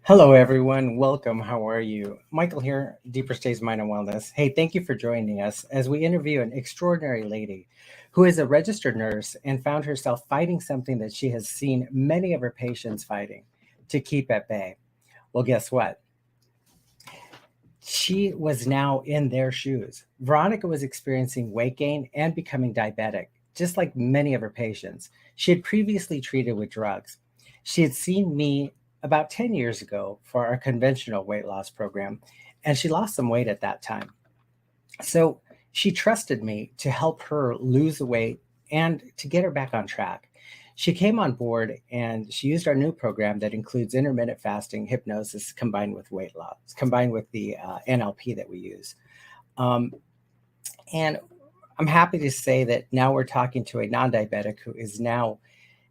Hello, everyone. Welcome. How are you? Michael here, Deeper Stays Mind and Wellness. Hey, thank you for joining us as we interview an extraordinary lady who is a registered nurse and found herself fighting something that she has seen many of her patients fighting to keep at bay. Well, guess what? She was now in their shoes. Veronica was experiencing weight gain and becoming diabetic, just like many of her patients. She had previously treated with drugs. She had seen me about 10 years ago for our conventional weight loss program, and she lost some weight at that time. So she trusted me to help her lose the weight and to get her back on track. She came on board and she used our new program that includes intermittent fasting, hypnosis combined with weight loss, combined with the NLP that we use. Um, and I'm happy to say that now we're talking to a non diabetic who is now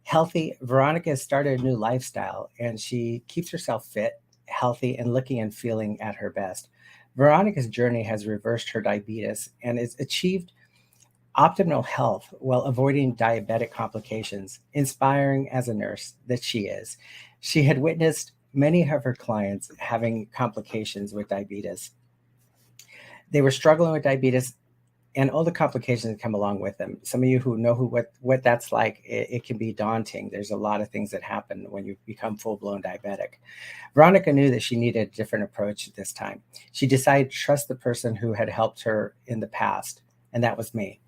healthy. Veronica has started a new lifestyle and she keeps herself fit, healthy, and looking and feeling at her best. Veronica's journey has reversed her diabetes and has achieved optimal health while avoiding diabetic complications, inspiring as a nurse that she is. She had witnessed many of her clients having complications with diabetes. They were struggling with diabetes and all the complications that come along with them. Some of you who know what that's like, it can be daunting. There's a lot of things that happen when you become full-blown diabetic. Veronica knew that she needed a different approach this time. She decided to trust the person who had helped her in the past, and that was me.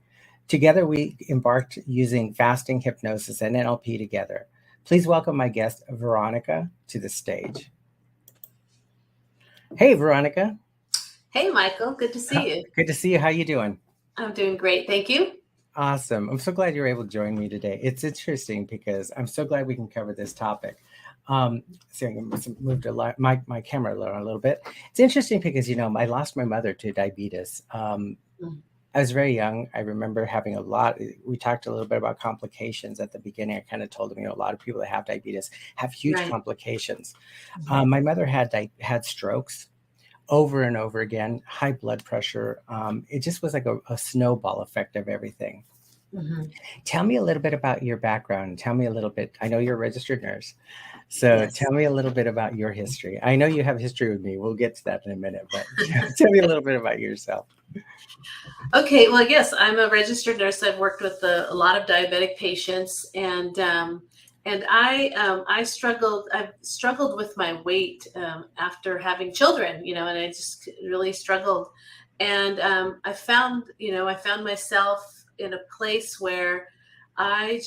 Together, we embarked using fasting, hypnosis, and NLP together. Please welcome my guest, Veronica, to the stage. Hey, Veronica. Hey, Michael. Good to see you. Good to see you. How you doing? I'm doing great. Thank you. Awesome. I'm so glad you're able to join me today. It's interesting because I'm so glad we can cover this topic. So I'm going to move my camera a little bit. It's interesting because, I lost my mother to diabetes. Mm. I was very young. I remember having we talked a little bit about complications at the beginning. I kind of told them, a lot of people that have diabetes have huge Right. complications. Mhm. My mother had strokes over and over again, high blood pressure. It just was like a snowball effect of everything. Mhm. Tell me a little bit about your background. Tell me a little bit. I know you're a registered nurse. So Yes. tell me a little bit about your history. I know you have history with me. We'll get to that in a minute, but tell me a little bit about yourself. Okay. Well, yes, I'm a registered nurse. I've worked with a lot of diabetic patients, and I struggled. I've struggled with my weight after having children. And I just really struggled. And I found myself in a place where I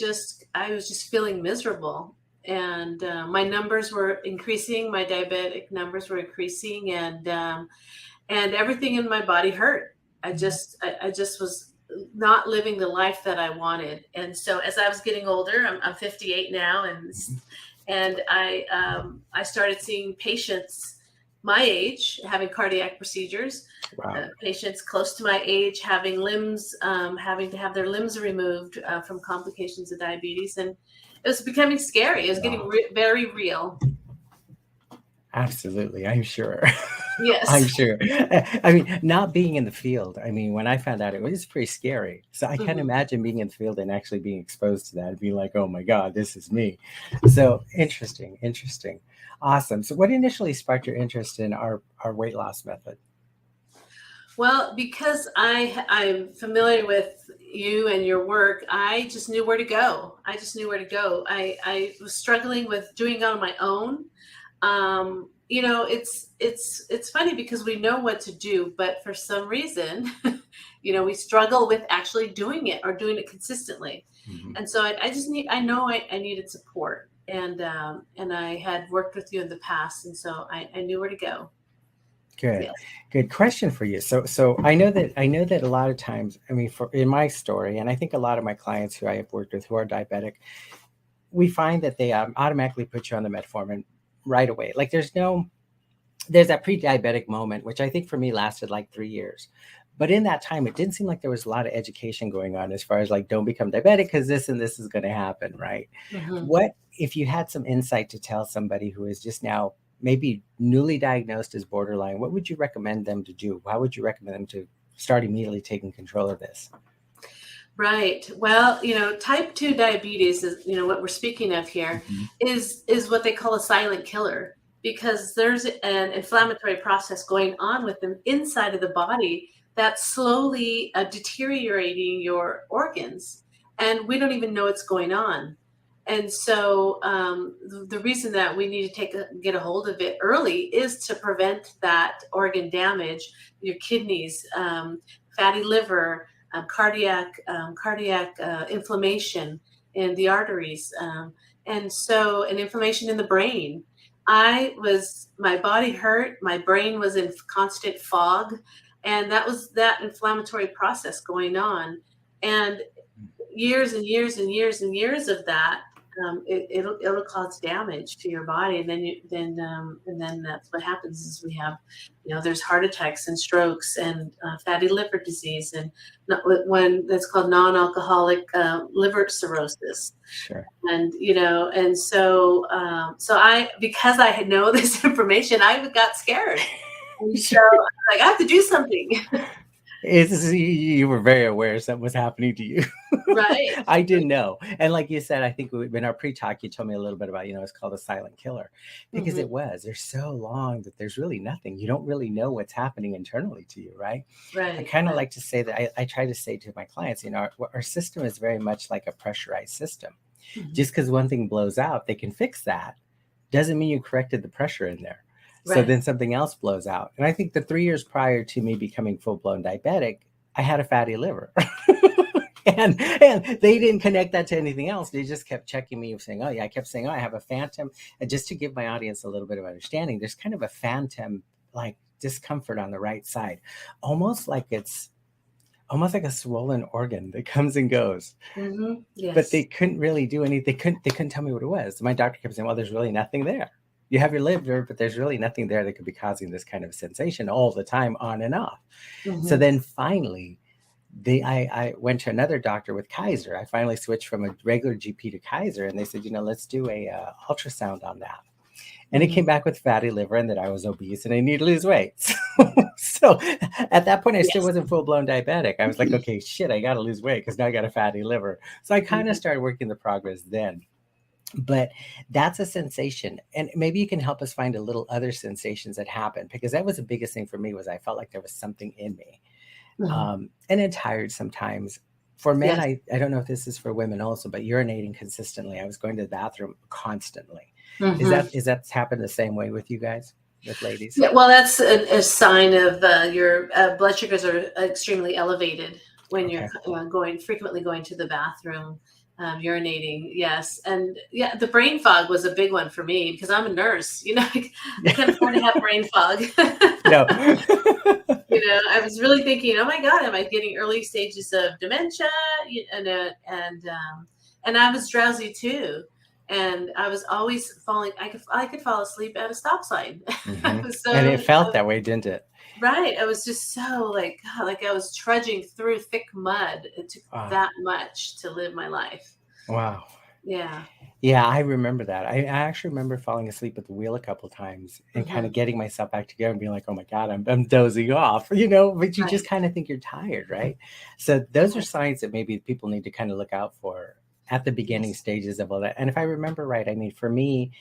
was just feeling miserable. And my numbers were increasing. My diabetic numbers were increasing, and everything in my body hurt. I just was not living the life that I wanted. And so as I was getting older, I'm 58 now, and I started seeing patients my age having cardiac procedures, Wow. patients close to my age having to have their limbs removed from complications of diabetes, and it was becoming scary. It was getting Wow. very real. Absolutely. I'm sure. I'm Yes. sure. I mean, not being in the field, I mean, when I found out, it was pretty scary. So I can't Mhm. imagine being in the field and actually being exposed to that and being like, oh my God, this is me. So interesting, interesting. Awesome. So what initially sparked your interest in our weight loss method? Well, because I'm familiar with you and your work, I just knew where to go. I just knew where to go. I was struggling with doing it on my own. It's funny because we know what to do, but for some reason, we struggle with actually doing it or doing it consistently. Mhm. And so I know I needed support, and I had worked with you in the past, and so I knew where to go. Good, Yes. good question for you. So I know that a lot of times, I mean, for in my story, and I think a lot of my clients who I have worked with who are diabetic, we find that they automatically put you on the metformin right away. Like there's that pre-diabetic moment, which I think for me lasted like 3 years. But in that time, it didn't seem like there was a lot of education going on as far as like, don't become diabetic because this and this is going to happen, right? Mhm. What if you had some insight to tell somebody who is just now maybe newly diagnosed as borderline? What would you recommend them to do? How would you recommend them to start immediately taking control of this? Right. Well, type 2 diabetes is, what we're speaking of here Mhm. is what they call a silent killer. because there's an inflammatory process going on with them inside of the body that's slowly deteriorating your organs, and we don't even know what's going on. And so the reason that we need to get a hold of it early is to prevent that organ damage, your kidneys, fatty liver, cardiac inflammation in the arteries, and inflammation in the brain. My body hurt, my brain was in constant fog, and that was that inflammatory process going on. And years and years and years and years of that, it'll cause damage to your body, and then that's what happens is we have, there's heart attacks and strokes and fatty liver disease, and when that's called non-alcoholic liver cirrhosis. Sure. And so I, because I had know this information, I got scared, and so I was like, I have to do something. You were very aware something was happening to you. Right. I didn't know. And like you said, I think in our pre-talk, you told me a little bit about, it's called a silent killer, because Mm-hmm. they're so long that there's really nothing. You don't really know what's happening internally to you, right? Right. I kind of like to say that I try to say to my clients, our system is very much like a pressurized system. Mm-hmm. Just because one thing blows out, they can fix that. Doesn't mean you corrected the pressure in there. So Right. then something else blows out. And I think the 3 years prior to me becoming full-blown diabetic, I had a fatty liver. and they didn't connect that to anything else. They just kept checking me, saying, oh yeah, I kept saying, oh, I have a phantom. And just to give my audience a little bit of understanding, there's kind of a phantom like discomfort on the right side, almost like a swollen organ that comes and goes. Mm-hmm. Yes. But they couldn't really do anything. They couldn't tell me what it was. My doctor kept saying, well, there's really nothing there. You have your liver, but there's really nothing there that could be causing this kind of sensation all the time, on and off. Mm-hmm. So then finally, I went to another doctor with Kaiser. I finally switched from a regular GP to Kaiser, and they said, let's do a ultrasound on that. And it came back with fatty liver, and that I was obese and I need to lose weight. So at that point, I still wasn't full-blown diabetic. I was like, okay, shit, I got to lose weight because now I got a fatty liver. So I kind of started working the progress then. But that's a sensation. And maybe you can help us find a little other sensations that happen, because that was the biggest thing for me, was I felt like there was something in me. Mm-hmm. And then tired sometimes. For men, yes. I don't know if this is for women also, but urinating consistently. I was going to the bathroom constantly. Mm-hmm. Is that happened the same way with you guys, with ladies? Yeah, well, that's a sign of your blood sugars are extremely elevated when you're frequently going to the bathroom. Urinating, yes. And yeah, the brain fog was a big one for me, because I'm a nurse, I can't afford to have brain fog. No. I was really thinking, oh my God, am I getting early stages of dementia? And I was drowsy too. And I was always falling, I could fall asleep at a stop sign. Mm-hmm. And it felt that way, didn't it? Right. I was just so like I was trudging through thick mud. It took that much to live my life. Wow. Yeah. Yeah, I remember that. I actually remember falling asleep at the wheel a couple of times and kind of getting myself back together and being like, oh my God, I'm dozing off, but you just kind of think you're tired, right? So those are signs that maybe people need to kind of look out for at the beginning stages of all that. And if I remember right, I mean, for me,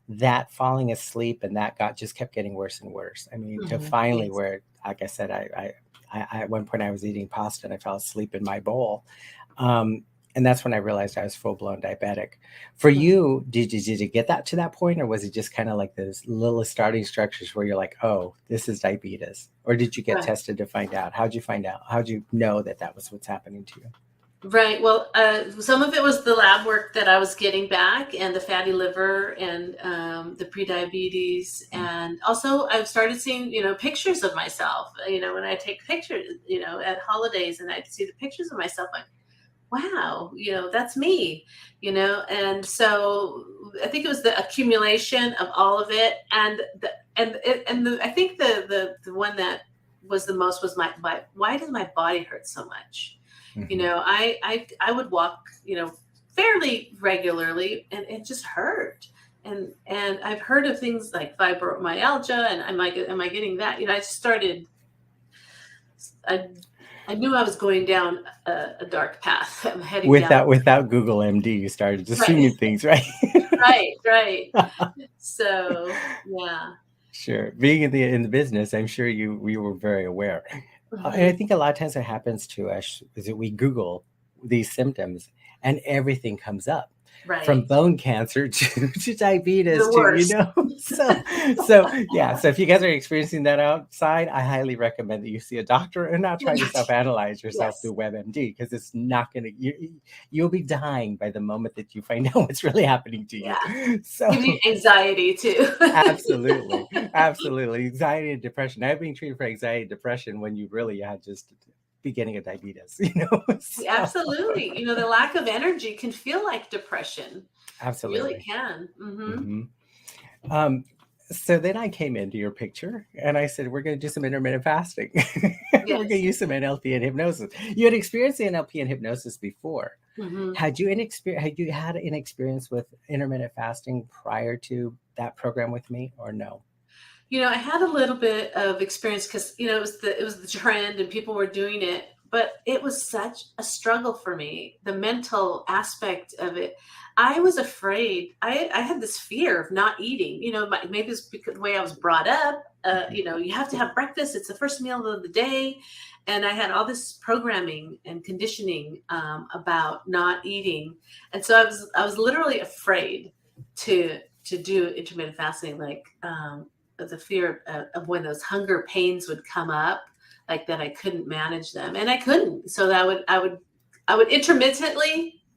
that falling asleep and that just kept getting worse and worse. I mean, to finally where, like I said, I at one point I was eating pasta and I fell asleep in my bowl. And that's when I realized I was full-blown diabetic. For you, did you get that to that point, or was it just kind of like those little starting structures where you're like, oh, this is diabetes? Or did you get tested to find out? How'd you find out? How'd you know that was what's happening to you? Right. Well, some of it was the lab work that I was getting back, and the fatty liver, and the pre-diabetes. And also I've started seeing, pictures of myself, when I take pictures, at holidays, and I'd see the pictures of myself, like, wow, that's me, and so I think it was the accumulation of all of it. And I think the one that was the most was my why does my body hurt so much? Mm-hmm. I would walk, fairly regularly, and it just hurt. And I've heard of things like fibromyalgia, and am I getting that? I started I knew I was going down a dark path. I'm heading down. Without Google MD, you started Right, assuming things, right? right. So yeah. Sure. Being in the business, I'm sure you were very aware. And I Hmm. think a lot of times what happens to us is that we Google these symptoms and everything comes up, from Right. bone cancer to diabetes The to, worst. so yeah. So if you guys are experiencing that outside, I highly recommend that you see a doctor and not try to self-analyze yourself Yes. through WebMD, because it's not going to, you'll be dying by the moment that you find out what's really happening to you. Yeah. Give you So anxiety too. absolutely. Absolutely. Anxiety and depression. I've been treated for anxiety and depression when you really had just beginning of diabetes, So Absolutely. The lack of energy can feel like depression. Really absolutely. can. Hmm. Hmm. Um, so then I came into your picture and I said, we're going to do some intermittent fasting. We're going to Yes. use some NLP and hypnosis. You had experienced the NLP and hypnosis before. Hmm. Had you had an experience with intermittent fasting prior to that program with me, or no? I had a little bit of experience because it was the trend and people were doing it, but it was such a struggle for me. The mental aspect of it, I was afraid. I had this fear of not eating. Maybe it's because the way I was brought up. You have to have breakfast. It's the first meal of the day, and I had all this programming and conditioning about not eating, and so I was literally afraid to do intermittent fasting, like. The fear of when those hunger pains would come up, like that I couldn't manage them, and I couldn't. So that I would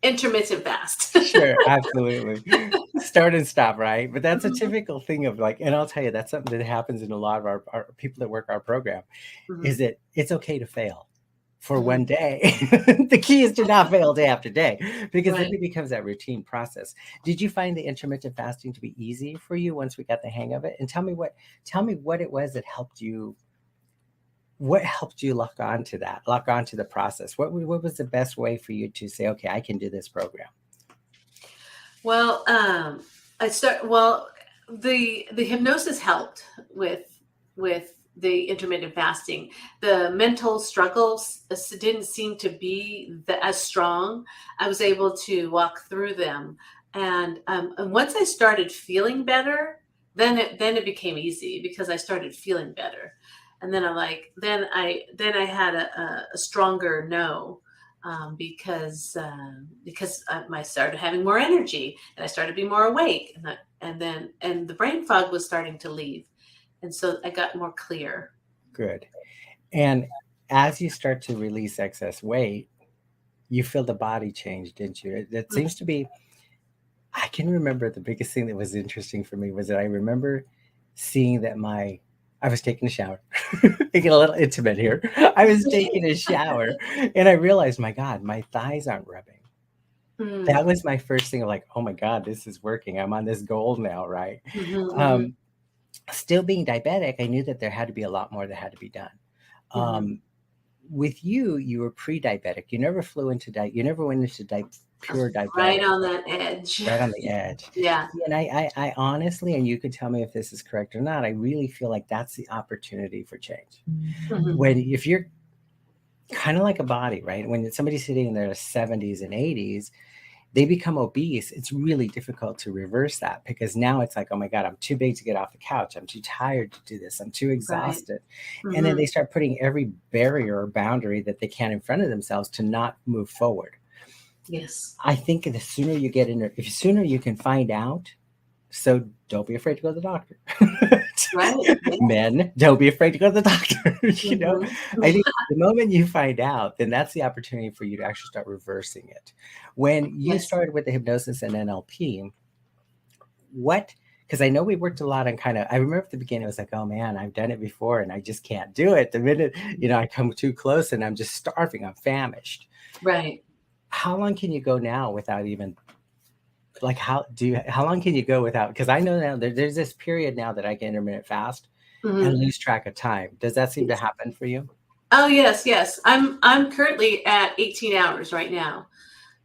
intermittent fast. Sure, absolutely. Start and stop, right? But that's a Mhm, typical thing of like, and I'll tell you, that's something that happens in a lot of our people that work our program, is mhm, that it's okay to fail for mhm. one day. The key is to not fail day after day, because then Right. it becomes that routine process. Did you find the intermittent fasting to be easy for you once we got the hang of it? And tell me what it was that helped you, what helped you lock onto the process? What was the best way for you to say, okay, I can do this program? Well, the hypnosis helped with the intermittent fasting. The mental struggles didn't seem to be as strong. I was able to walk through them, and once I started feeling better, then it became easy because I started feeling better, and then then I had a stronger no, because I started having more energy and I started being more awake, and the brain fog was starting to leave, and so I got more clear. Good. And as you start to release excess weight, you feel the body change, didn't you? It seems to be, I can remember the biggest thing that was interesting for me was that I remember seeing that I was taking a shower, getting a little intimate here. I was taking a shower and I realized, my God, my thighs aren't rubbing. That Mm. was my first thing of like, oh my God, this is working. I'm on this goal now, right? Mhm, mhm, Um, Still being diabetic, I knew that there had to be a lot more that had to be done. mhm. Um, with you, you were pre-diabetic. You never flew into you never went into I was pure right diabetic, on that edge. right on the edge. Yeah. See, and I honestly, and you could tell me if this is correct or not, I really feel like that's the opportunity for change. Mhm. When if you're kind of like a body, right? When somebody's sitting in their 70s and 80s, they become obese. It's really difficult to reverse that, because now it's like, oh my God, I'm too big to get off the couch. I'm too tired to do this. I'm too Right. exhausted. And then they Mhm. start putting every barrier or boundary that they can in front of themselves to not move forward. Yes. I think the sooner you get in there, if sooner you can find out, so don't be afraid to go to the doctor. Right. Yeah. Men, don't be afraid to go to the doctor. Mhm. I think the moment you find out, then that's the opportunity for you to actually start reversing it. When you Yes. started with the hypnosis and NLP, what, because I know we worked a lot on kind of, I remember at the beginning, it was like, oh man, I've done it before and I just can't do it. The minute, I come too close and I'm just starving, I'm famished. Right. How long can you go now without even, like, how long can you go without, because I know now there's this period now that I can intermittent fast and Mhm. lose track of time. Does that seem to Yes. happen for you? Oh, yes, yes. I'm currently at 18 hours right now.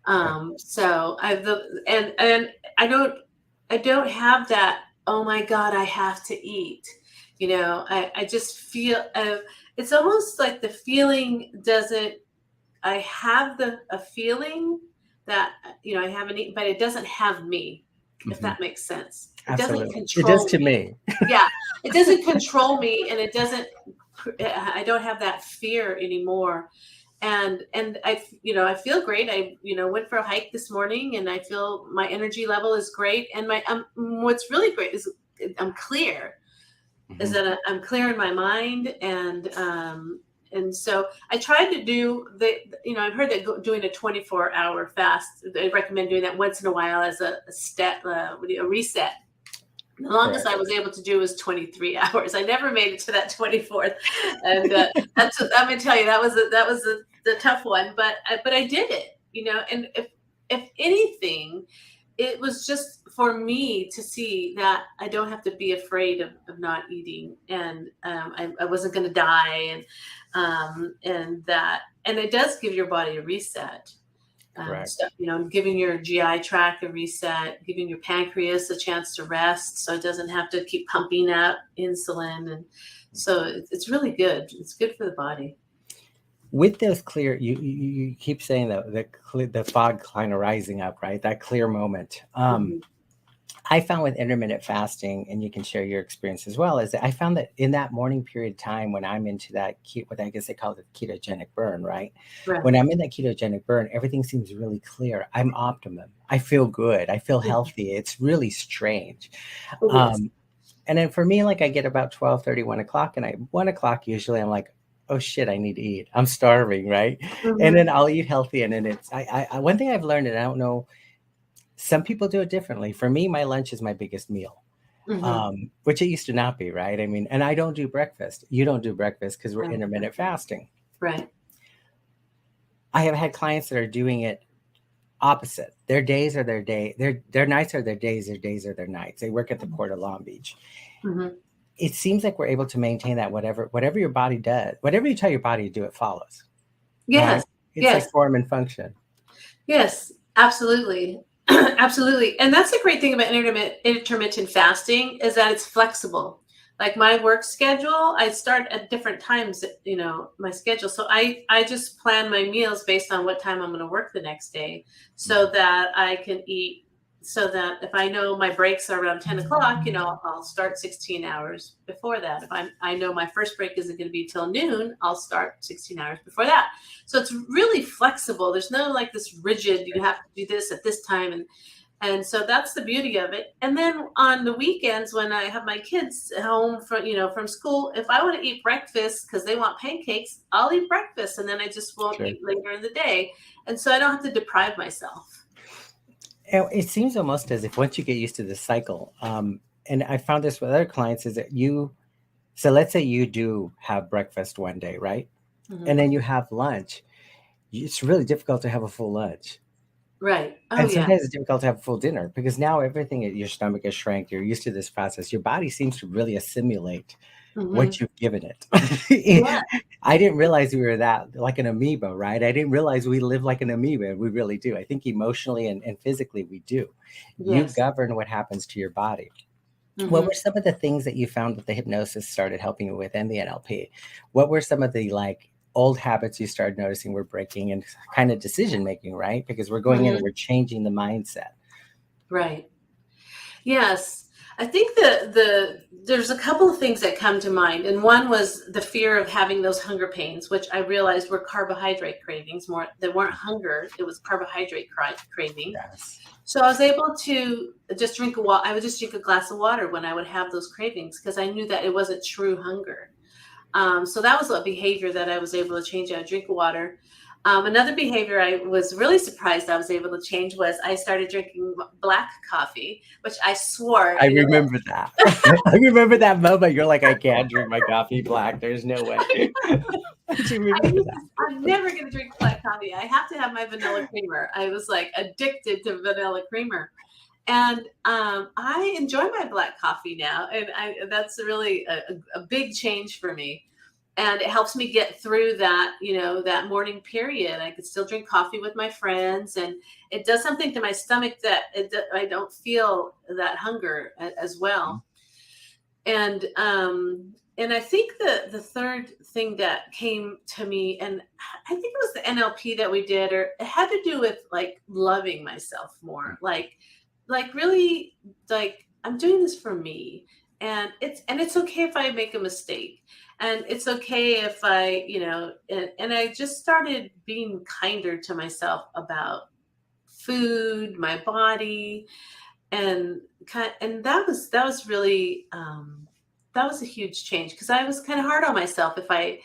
Okay. So I've the and I don't have that, oh my God, I have to eat. I just feel, it's almost like the feeling doesn't, I have a feeling that, I haven't eaten, but it doesn't have me, if Mhm. that makes sense. It doesn't Absolutely. It does control to me. me. Yeah, it doesn't control me, and it doesn't, I don't have that fear anymore. And I feel great. I went for a hike this morning, and I feel my energy level is great, and my what's really great is I'm clear, is Mhm. that I'm clear in my mind, and so I tried to do I've heard that doing a 24-hour fast, they recommend doing that once in a while as a step, a reset. The longest Correct. I was able to do was 23 hours. I never made it to that 24th, and I'm gonna tell you, that was the tough one, but I did it. And if anything, it was just for me to see that I don't have to be afraid of not eating, and I wasn't going to die, and it does give your body a reset. Correct. So, giving your GI tract a reset, giving your pancreas a chance to rest so it doesn't have to keep pumping out insulin. And so it's really good. It's good for the body. With those clear, you keep saying that the fog kind of rising up, right? That clear moment. Mhm. I found with intermittent fasting, and you can share your experience as well, is that I found that in that morning period of time when I'm into that what I guess they call the ketogenic burn, right? Right. When I'm in that ketogenic burn, everything seems really clear. I'm optimum. I feel good. I feel Mhm. healthy. It's really strange. It is. Um, and then for me, like I get about 12:30, 1 o'clock, and 1 o'clock usually I'm like, oh shit, I need to eat. I'm starving, right? And Mhm. then I'll eat healthy. And then one thing I've learned, and I don't know, some people do it differently. For me, my lunch is my biggest meal, Mhm. which it used to not be, right? I mean, and I don't do breakfast. You don't do breakfast because we're Right. intermittent fasting. Right. I have had clients that are doing it opposite. Their days are their day. Their nights are their days. Their days are their nights. They work at the Port of Long Beach. Mhm. It seems like we're able to maintain that whatever your body does, whatever you tell your body to do, it follows, right? Yes. It's Yes. like form and function. Yes. Absolutely. Absolutely. And that's the great thing about intermittent fasting, is that it's flexible. Like my work schedule, I start at different times, my schedule. So I just plan my meals based on what time I'm going to work the next day, so that I can eat, so that if I know my breaks are around 10 o'clock, I'll start 16 hours before that. If I know my first break isn't going to be till noon, I'll start 16 hours before that. So it's really flexible. There's no like this rigid, you have to do this at this time. And so that's the beauty of it. And then on the weekends, when I have my kids home from school, if I want to eat breakfast because they want pancakes, I'll eat breakfast, and then I just won't Sure. eat later in the day. And so I don't have to deprive myself. And it seems almost as if once you get used to this cycle, and I found this with other clients, is that so let's say you do have breakfast one day, right? And Mhm. then you have lunch. It's really difficult to have a full lunch. Right. Oh And yeah. sometimes it's difficult to have a full dinner because now everything in your stomach is shrank. You're used to this process. Your body seems to really assimilate what Hmm. you've given it. Yeah. I didn't realize we were that like an amoeba, right? I didn't realize we live like an amoeba. We really do. I think emotionally and physically we do. You Yes. govern what happens to your body. What were Hmm. some of the things that you found that the hypnosis started helping you with and the NLP? What were some of the like old habits you started noticing were breaking and kind of decision making, right? Because we're going in and Hmm. we're changing the mindset. Right. Yes, I think the there's a couple of things that come to mind, and one was the fear of having those hunger pains, which I realized were carbohydrate cravings more. They weren't hunger; it was carbohydrate craving. Yes. So I was able to just drink a water. I would just drink a glass of water when I would have those cravings, because I knew that it wasn't true hunger. So that was a behavior that I was able to change. I would drink water. Another behavior I was really surprised I was able to change was I started drinking black coffee, which I swore, I remember that. I remember that moment. You're like, I can't drink my coffee black. There's no way. I do remember that. I'm never going to drink black coffee. I have to have my vanilla creamer. I was like addicted to vanilla creamer. And I enjoy my black coffee now. And that's really a big change for me. And it helps me get through that morning period. I could still drink coffee with my friends, and it does something to my stomach that I don't feel that hunger as well. And I think the third thing that came to me, and I think it was the NLP that we did, or it had to do with like loving myself more, like really, like I'm doing this for me, and it's okay if I make a mistake, and it's okay if I, and I just started being kinder to myself about food, my body, and that was really that was a huge change, because I was kind of hard on myself if I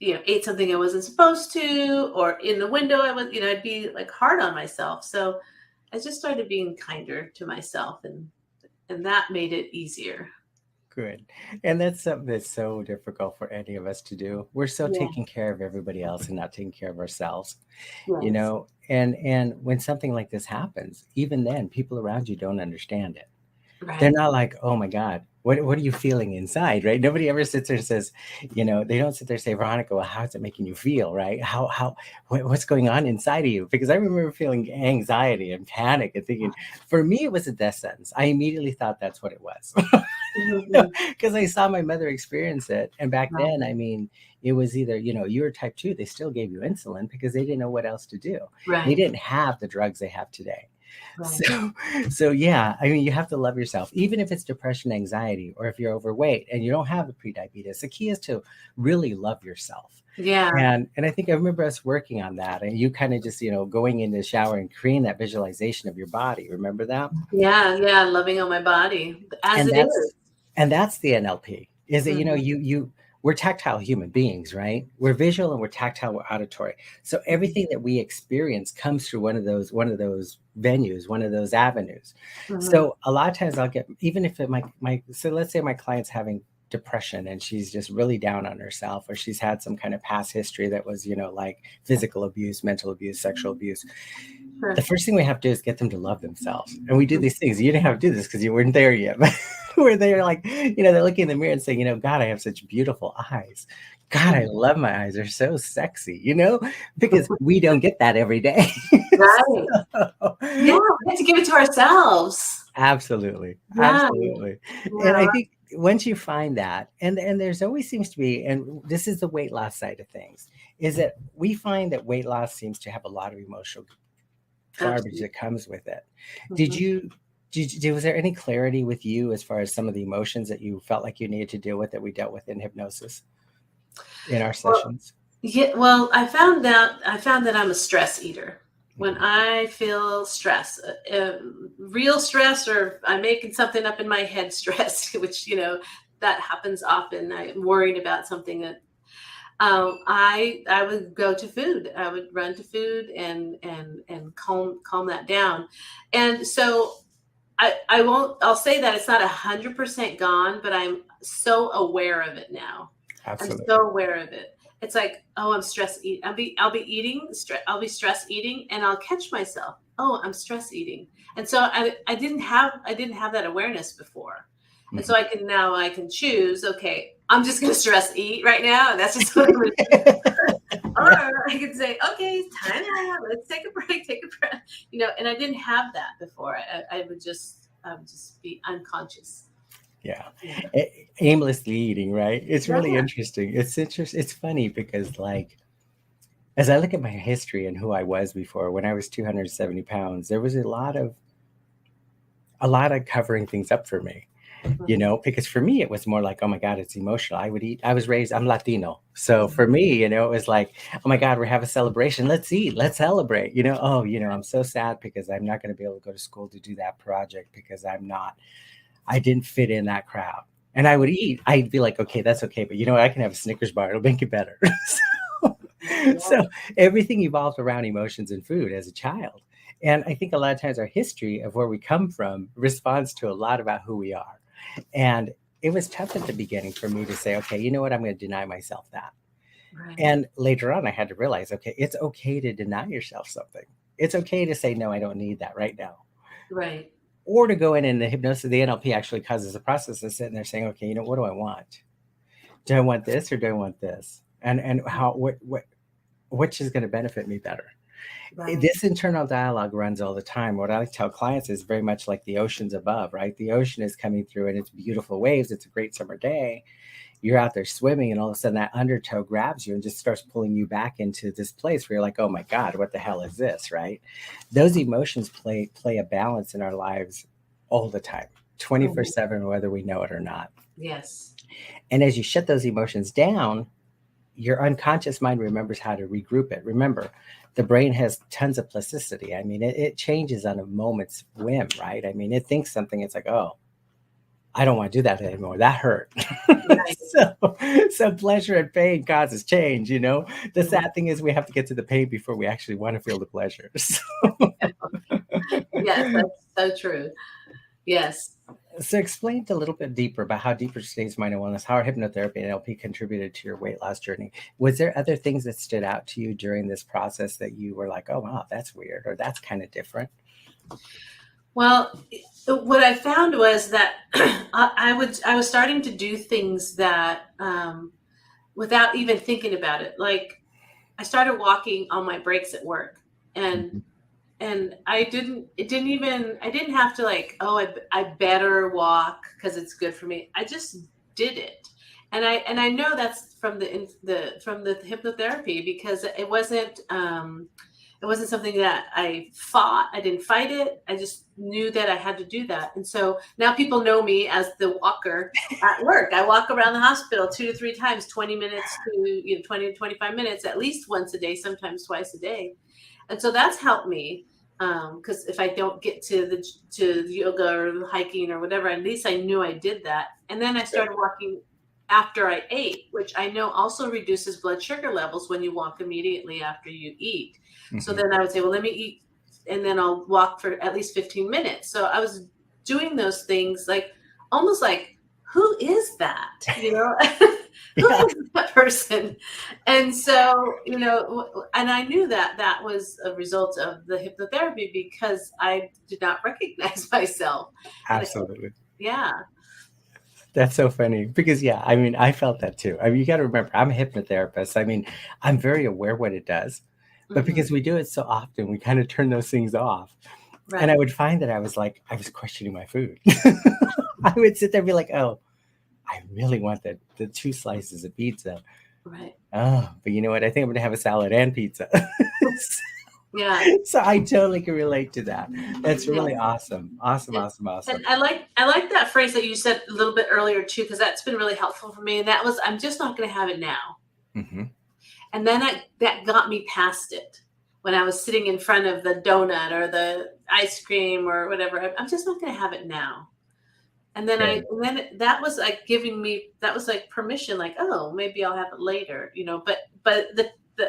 ate something I wasn't supposed to, or in the window I was, I'd be like hard on myself. So I just started being kinder to myself, and that made it easier. Good. And that's something that's so difficult for any of us to do. We're so Yeah. taking care of everybody else and not taking care of ourselves, Yes. and when something like this happens, even then people around you don't understand it. They're Right. not like, "Oh my God, what are you feeling inside?" Right? Nobody ever sits there and says, they don't sit there and say, "Veronica, well, how's it making you feel?" Right? What's going on inside of you? Because I remember feeling anxiety and panic and thinking, for me, it was a death sentence. I immediately thought that's what it was. Mhm. Because I saw my mother experience it. And back Right. then, I mean, it was either, you were type 2, they still gave you insulin because they didn't know what else to do. They Right. didn't have the drugs they have today. Right. So yeah, I mean, you have to love yourself, even if it's depression, anxiety, or if you're overweight and you don't have the pre-diabetes. The key is to really love yourself. Yeah. And I think I remember us working on that, and you kind of just, going in the shower and creating that visualization of your body. Remember that? Yeah. Yeah. Loving on my body as And it is. that's the NLP. Is that, Mhm. we're tactile human beings, right? We're visual and we're tactile, we're auditory. So everything that we experience comes through one of those venues, one of those avenues. Mhm. So a lot of times I'll get, even if so let's say my client's having depression and she's just really down on herself, or she's had some kind of past history that was, like physical abuse, mental abuse, sexual abuse. The Sure. first thing we have to do is get them to love themselves. And we do these things. You didn't have to do this because you weren't there yet. But where they're like, they're looking in the mirror and saying, God, I have such beautiful eyes. God, I Mhm. love my eyes. They're so sexy, because we don't get that every day. Right. So, Yeah, we have to give it to ourselves. absolutely. Yeah, Absolutely. And yeah, I think once you find that, and there's always seems to be, and this is the weight loss side of things, is that we find that weight loss seems to have a lot of emotional garbage absolutely. that comes with it. Did Mhm. you was there any clarity with you as far as some of the emotions that you felt like you needed to deal with that we dealt with in hypnosis in our Well, sessions? yeah, well, I found that I'm a stress eater. When Mhm. I feel stress, real stress, or I'm making something up in my head stress, which that happens often. I'm worried about something that I would go to food. I would run to food and calm that down. And so I won't. I'll say that it's not 100% gone, but I'm so aware of it now. I'm Absolutely. so aware of it. It's like, oh, I'm stress eating. I'll be eating. I'll be stress eating, and I'll catch myself. Oh, I'm stress eating, and so I didn't have that awareness before, and so Mhm. I can choose. Okay, I'm just gonna stress eat right now, and that's just what I'm gonna do. Yeah. Or I could say, okay, time out. Let's take a break. Take a breath. And I didn't have that before. I would just be unconscious. Yeah. Yeah. Aimlessly eating, right? It's really Yeah. interesting. It's funny because, like, as I look at my history and who I was before, when I was 270 pounds, there was a lot of covering things up for me. Mhm. Because for me, it was more like, oh my God, it's emotional. I would eat. I'm Latino. So for Mhm. me, it was like, oh my God, we have a celebration. Let's eat, let's celebrate. Oh, I'm so sad because I'm not going to be able to go to school to do that project because I didn't fit in that crowd. And I would eat. I'd be like, okay, that's okay. But you know what? I can have a Snickers bar. It'll make it better. so, Yeah. so everything evolved around emotions and food as a child. And I think a lot of times our history of where we come from responds to a lot about who we are. And it was tough at the beginning for me to say, okay, you know what? I'm going to deny myself that. Right. And later on, I had to realize, okay, it's okay to deny yourself something. It's okay to say, no, I don't need that right now. Right. Or to go in and the hypnosis, the NLP actually causes a process of sitting there saying, okay, what do I want? Do I want this or do I want this? And how, which is going to benefit me better? Right. This internal dialogue runs all the time. What I tell clients is very much like the oceans above, right? The ocean is coming through and it's beautiful waves. It's a great summer day. You're out there swimming, and all of a sudden that undertow grabs you and just starts pulling you back into this place where you're like, oh my God, what the hell is this, right? Those emotions play a balance in our lives all the time, Mhm. 24/7, whether we know it or not. Yes. And as you shut those emotions down, your unconscious mind remembers how to regroup it. Remember, the brain has tons of plasticity. I mean, it changes on a moment's whim, right? I mean, it thinks something, it's like, oh, I don't want to do that anymore. That hurt. Right. so pleasure and pain causes change, you know? The Mhm. sad thing is we have to get to the pain before we actually want to feel the pleasure. Yes, that's so true. Yes. So explain a little bit deeper about how deeper states mind and wellness, how our hypnotherapy and LP contributed to your weight loss journey. Was there other things that stood out to you during this process that you were like, oh wow, that's weird, or that's kind of different? Well, what I found was that I was starting to do things that without even thinking about it. Like I started walking on my breaks at work, and Mhm. I didn't have to like, oh, I better walk because it's good for me. I just did it. And I know that's from from the hypnotherapy, because it wasn't something that I fought. I didn't fight it. I just knew that I had to do that. And so now people know me as the walker at work. I walk around the hospital 2 to 3 times, 20 minutes to, 20 to 25 minutes, at least once a day, sometimes twice a day. And so that's helped me, because if I don't get to yoga or hiking or whatever, at least I knew I did that. And then I started walking after I ate, which I know also reduces blood sugar levels when you walk immediately after you eat. So Mhm. then I would say, well, let me eat, and then I'll walk for at least 15 minutes. So I was doing those things like almost like, who is that? Who Yeah, is that person? And so, and I knew that that was a result of the hypnotherapy because I did not recognize myself. And absolutely. yeah. That's so funny because yeah, I mean, I felt that too. I mean, you got to remember, I'm a hypnotherapist. I mean, I'm very aware what it does, but Hmm. because we do it so often, we kind of turn those things off. And I Right. would find that I was questioning my food. I would sit there and be like, oh, I really want the 2 slices of pizza. Right. Oh, but you know what? I think I'm gonna have a salad and pizza. Yeah. So I totally can relate to that. That's Yeah. really awesome. Awesome, And, awesome, and awesome. I like that phrase that you said a little bit earlier too, because that's been really helpful for me. And that was, I'm just not going to have it now. Hmm. And then that got me past it when I was sitting in front of the donut or the ice cream or whatever. I'm just not going to have it now. Good. And then that was like that was like permission, like, oh, maybe I'll have it later, but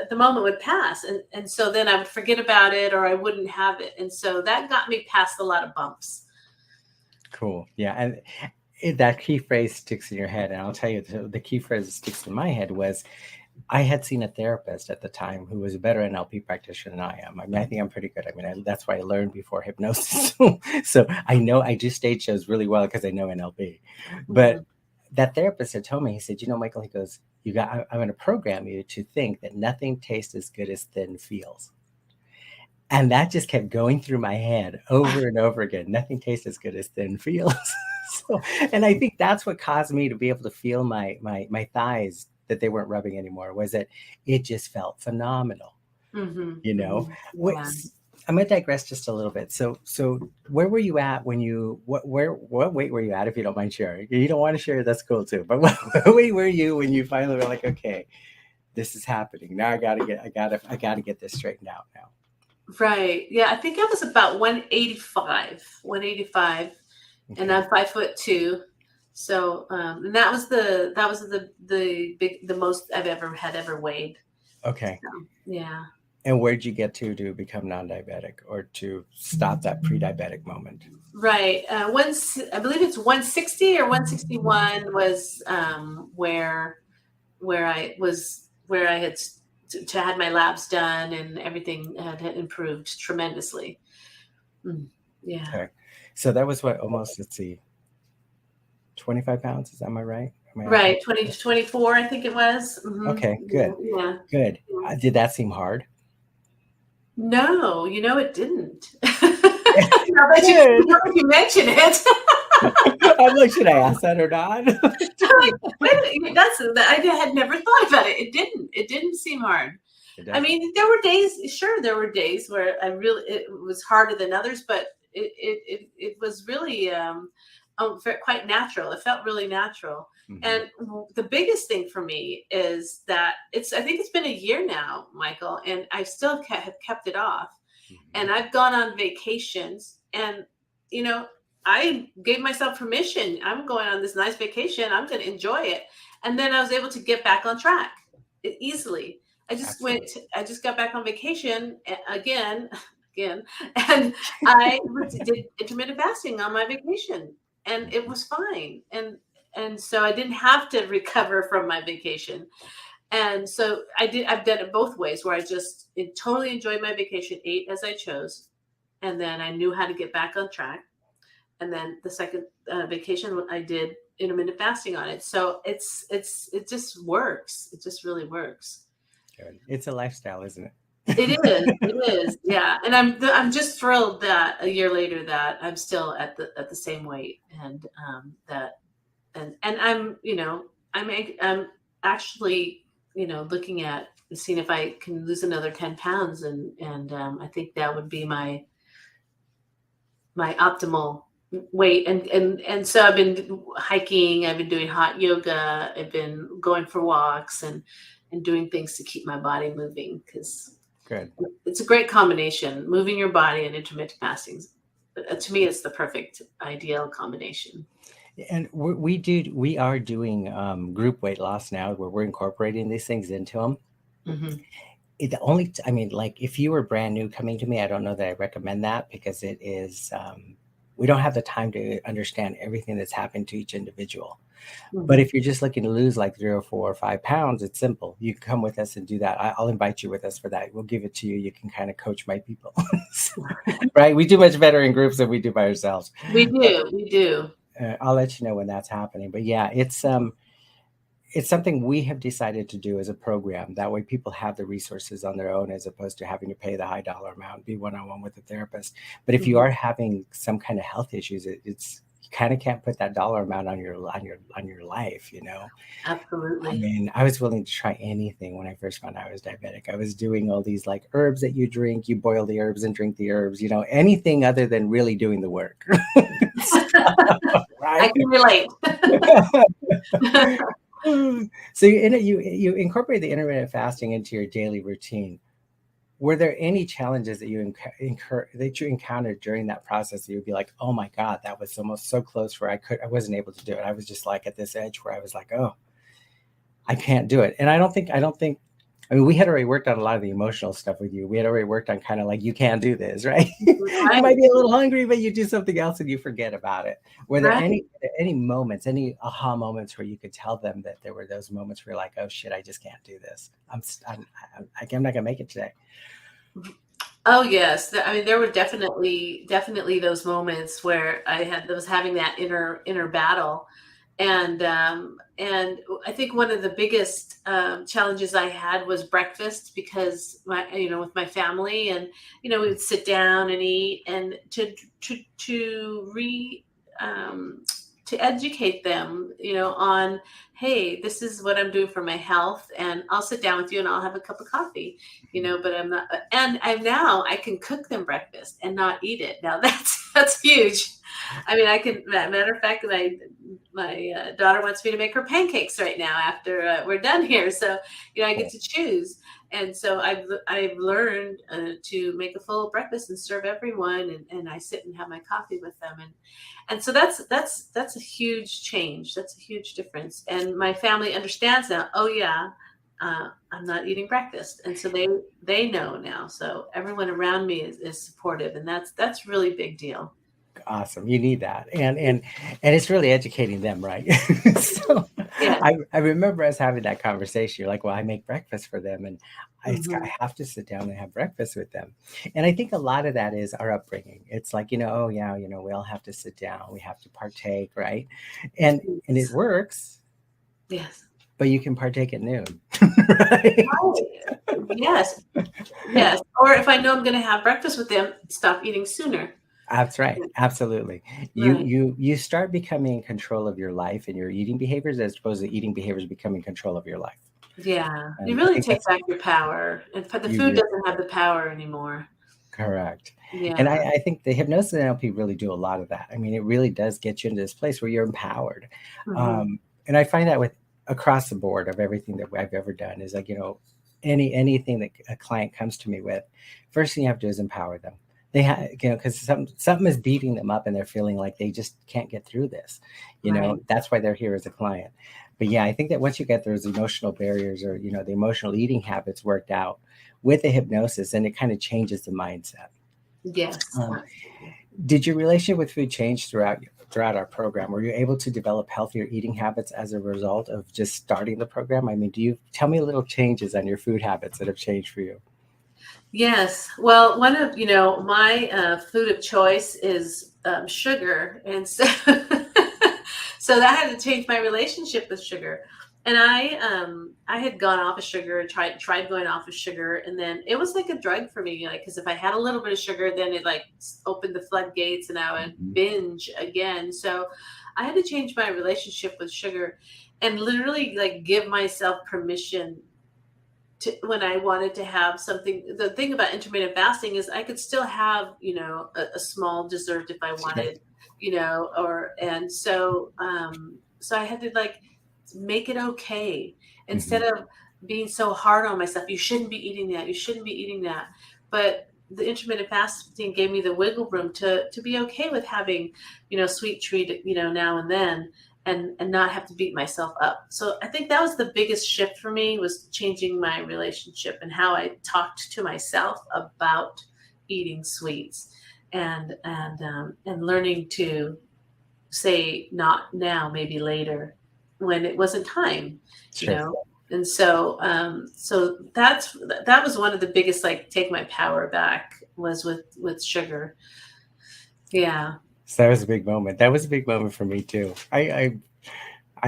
the moment would pass, and so then I would forget about it, or I wouldn't have it. And so that got me past a lot of bumps. Cool. Yeah. And that key phrase sticks in your head. And I'll tell you, the key phrase that sticks in my head was I had seen a therapist at the time who was a better NLP practitioner than I am. I mean, I think I'm pretty good. I mean, that's why I learned before hypnosis. So I know I do stage shows really well because I know NLP. But Mhm. that therapist had told me, he said, you know, Michael, he goes, I'm going to program you to think that nothing tastes as good as thin feels. And that just kept going through my head over and over again. Nothing tastes as good as thin feels. So, and I think that's what caused me to be able to feel my thighs that they weren't rubbing anymore, was that it just felt phenomenal. Mhm. You know, Mhm. what, Yeah. I'm gonna digress just a little bit. So where were you at when you what weight were you at, if you don't mind sharing? You don't want to share, that's cool too. But what weight were you when you finally were like, okay, this is happening. Now I gotta get this straightened out now. Right. Yeah, I think I was about 185, and Okay. I'm 5'2". So, and that was the most I've ever weighed. Okay. So, yeah. And where'd you get to become non-diabetic or to stop that pre-diabetic moment? Right. I believe it's 160 or 161 was where I had had my labs done, and everything had improved tremendously. Mm, yeah. Okay. So that was what, almost, let's see, 25 pounds. Am I right? Am I accurate? Right. 20 to 24, I think it was. Okay, Yeah. good. Yeah. Good. Yeah. Did that seem hard? No, it didn't. Good. Now that you mention it. I'm like, should I ask that or not? I'm like, wait a minute, I had never thought about it. It didn't seem hard. It I doesn't. mean, there were days where it was harder than others, but it was really quite natural. It felt really natural. Hmm. And the biggest thing for me is that I think it's been a year now, Michael, and I still have kept it off. Hmm. And I've gone on vacations, and you know, I gave myself permission. I'm going on this nice vacation. I'm going to enjoy it. And then I was able to get back on track easily. Absolutely. I just got back on vacation again, again, and I did intermittent fasting on my vacation, and it Mhm. was fine. And so I didn't have to recover from my vacation. And so I've done it both ways, where totally enjoyed my vacation, ate as I chose, and then I knew how to get back on track. And then the second vacation, I did intermittent fasting on it. So it just works. It just really works. Good. It's a lifestyle, isn't It is. it? It is. Yeah. And I'm just thrilled that a year later that I'm still at the same weight, and that and I'm actually looking at seeing if I can lose another 10 pounds, and I think that would be my optimal weight. And so I've been hiking, I've been doing hot yoga, I've been going for walks, and doing things to keep my body moving, because Good. it's a great combination. Moving your body and intermittent fasting, to me, it's the perfect ideal combination. And we are doing group weight loss now, where we're incorporating these things into them. Hmm. I mean, like if you were brand new coming to me, I don't know that I recommend that, because it is, we don't have the time to understand everything that's happened to each individual. But Hmm. if you're just looking to lose like 3 or 4 or 5 pounds, it's simple. You can come with us and do that. I'll invite you with us for that. We'll give it to you. You can kind of coach my people, right? We do much better in groups than we do by ourselves. We do, we do. I'll let you know when that's happening. But yeah, it's something we have decided to do as a program. That way, people have the resources on their own, as opposed to having to pay the high dollar amount, be one on one with a therapist. But if you Mhm. are having some kind of health issues, it's you kind of can't put that dollar amount on your life, you know. I Absolutely. mean, I was willing to try anything when I first found out I was diabetic. I was doing all these like herbs that you drink, you boil the herbs and drink the herbs, anything other than really doing the work. I Right? can relate. So you incorporate the intermittent fasting into your daily routine. Were there any challenges that you encountered during that process that you'd be like, oh my God, that was almost so close where I wasn't able to do it. I was just like at this edge where I was like, oh, I can't do it. And I don't think, I mean, we had already worked on a lot of the emotional stuff with you. We had already worked on kind of like, you can't do this, right? You Right, might be a little hungry, but you do something else and you forget about it. Were there right. any moments, any aha moments where you could tell them that there were those moments where you're like, oh shit, I just can't do this. I'm not gonna make it today. Oh, yes. I mean, there were definitely those moments where was having that inner battle. And I think one of the biggest challenges I had was breakfast, because with my family, and we would sit down and eat, and um, to educate them, on, hey, this is what I'm doing for my health, and I'll sit down with you and I'll have a cup of coffee, but I'm not, and I can cook them breakfast and not eat it. Now that's huge. I mean, I can. Matter of fact, my daughter wants me to make her pancakes right now after we're done here. So, I get Cool. to choose. And so I've learned to make a full breakfast and serve everyone, and I sit and have my coffee with them, and so that's a huge change. That's a huge difference. And my family understands now. Oh yeah, I'm not eating breakfast, and so they know now. So everyone around me is supportive, and that's really big deal. Awesome. You need that. And it's really educating them, right? So Yeah. I remember us having that conversation. You're like, well, I make breakfast for them, and Hmm. I have to sit down and have breakfast with them. And I think a lot of that is our upbringing. It's like, oh yeah, we all have to sit down, we have to partake, right? And it Yes. works, Yes. but you can partake at noon. Right? Right. Yes. Yes. Or if I know I'm going to have breakfast with them, stop eating sooner. That's right. Absolutely. You Right. you you start becoming in control of your life and your eating behaviors as opposed to eating behaviors becoming control of your life. Yeah. You And I really think take that's back your power. And the you food really doesn't have the power anymore. correct. And Yeah. I think the hypnosis and NLP really do a lot of that. I mean, it really does get you into this place where you're empowered. Hmm. And I find that with across the board of everything that I've ever done is like, anything that a client comes to me with, first thing you have to do is empower them. They have, because something is beating them up and they're feeling like they just can't get through this. Right. That's why they're here as a client. But yeah, I think that once you get those emotional barriers or, the emotional eating habits worked out with the hypnosis, then it kind of changes the mindset. Yes. Um, did your relationship with food change throughout our program? Were you able to develop healthier eating habits as a result of just starting the program? I mean, do you tell me little changes on your food habits that have changed for you? Yes. Well, one of, my food of choice is sugar. And so, so that had to change my relationship with sugar. And I had gone off of sugar, tried going off of sugar. And then it was like a drug for me, like, because if I had a little bit of sugar, then it like opened the floodgates and I would Mhm. binge again. So I had to change my relationship with sugar and literally like give myself permission when I wanted to have something. The thing about intermittent fasting is I could still have, a small dessert if I Sure. wanted, and so I had to like make it okay instead Mhm. of being so hard on myself. You shouldn't be eating that. You shouldn't be eating that. But the intermittent fasting gave me the wiggle room to be okay with having, sweet treat, now and then, and not have to beat myself up. So I think that was the biggest shift for me, was changing my relationship and how I talked to myself about eating sweets, and learning to say not now, maybe later, when it wasn't time, you Sure. know. And so that was one of the biggest, like, take my power back, was with sugar. Yeah. So that was a big moment. That was a big moment for me too. I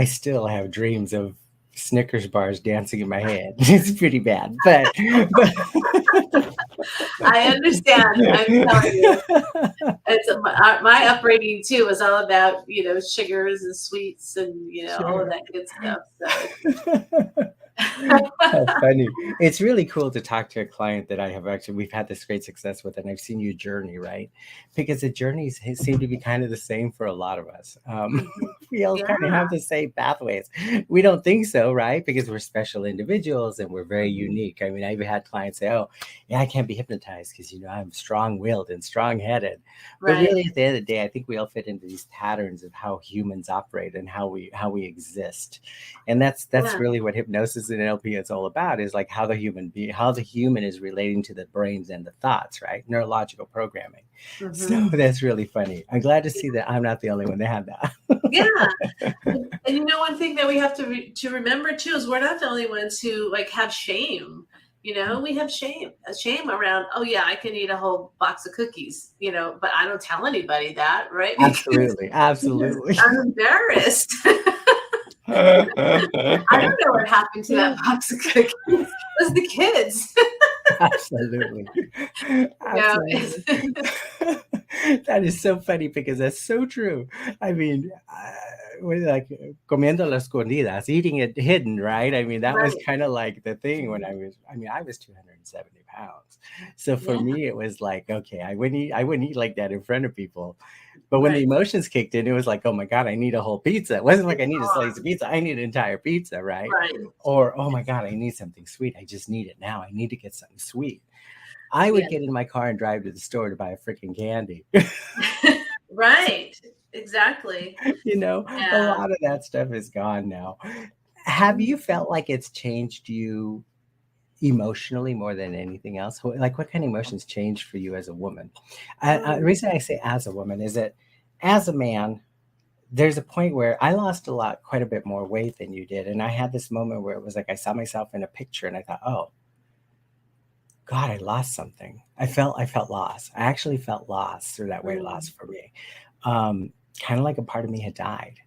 still have dreams of Snickers bars dancing in my head. It's pretty bad, but I understand. I'm telling you. It's my upbringing too was all about, sugars and sweets and, all of sure. that good stuff. So That's funny. It's really cool to talk to a client that we've had this great success with, and I've seen you journey, right? Because the journeys seem to be kind of the same for a lot of us. mhm. We all Yeah. kind of have the same pathways. We don't think so, right? Because we're special individuals and we're very Mhm. unique. I mean, I've had clients say, "Oh, yeah, I can't be hypnotized because I'm strong-willed and strong-headed." But Right. really, at the end of the day, I think we all fit into these patterns of how humans operate and how we exist. And that's Yeah. really what hypnosis and NLP is all about, is like how the human is relating to the brains and the thoughts, right? Neurological programming. Hmm. So that's really funny. I'm glad to see that I'm not the only one that had Yeah. that. And one thing that we have to remember too is we're not the only ones who, like, have shame. We have shame around. Oh yeah, I can eat a whole box of cookies. But I don't tell anybody that, right? Absolutely, Because absolutely. I'm embarrassed. I don't know what happened to that box of cookies. It was the kids. Absolutely. Absolutely. It's- That is so funny because that's so true. I mean, we're like comiendo las escondidas, eating it hidden, right? I mean, that was right. kind of like the thing when Mhm. I was 270 pounds. So for Yeah. me, it was like, okay, I wouldn't eat like that in front of people. But when the Right. emotions kicked in, it was like, oh my God, I need a whole pizza. It wasn't like I It's need a slice of hard. pizza. I need an entire pizza, right? Right. Or, oh my God, I need something sweet. I just need it now. I need to get something sweet. I would Yeah. get in my car and drive to the store to buy a freaking candy. Right. Exactly. A Yeah. lot of that stuff is gone now. Have you Mhm. felt like it's changed you emotionally more than anything else? Like, what kind of emotions changed for you as a woman? The Mm. reason I say as a woman is that as a man, there's a point where I lost quite a bit more weight than you did. And I had this moment where it was like I saw myself in a picture and I thought, oh, God, I lost something. I felt lost. I actually felt lost through that weight loss Mm. for me. Um, Kind of like a part of me had died,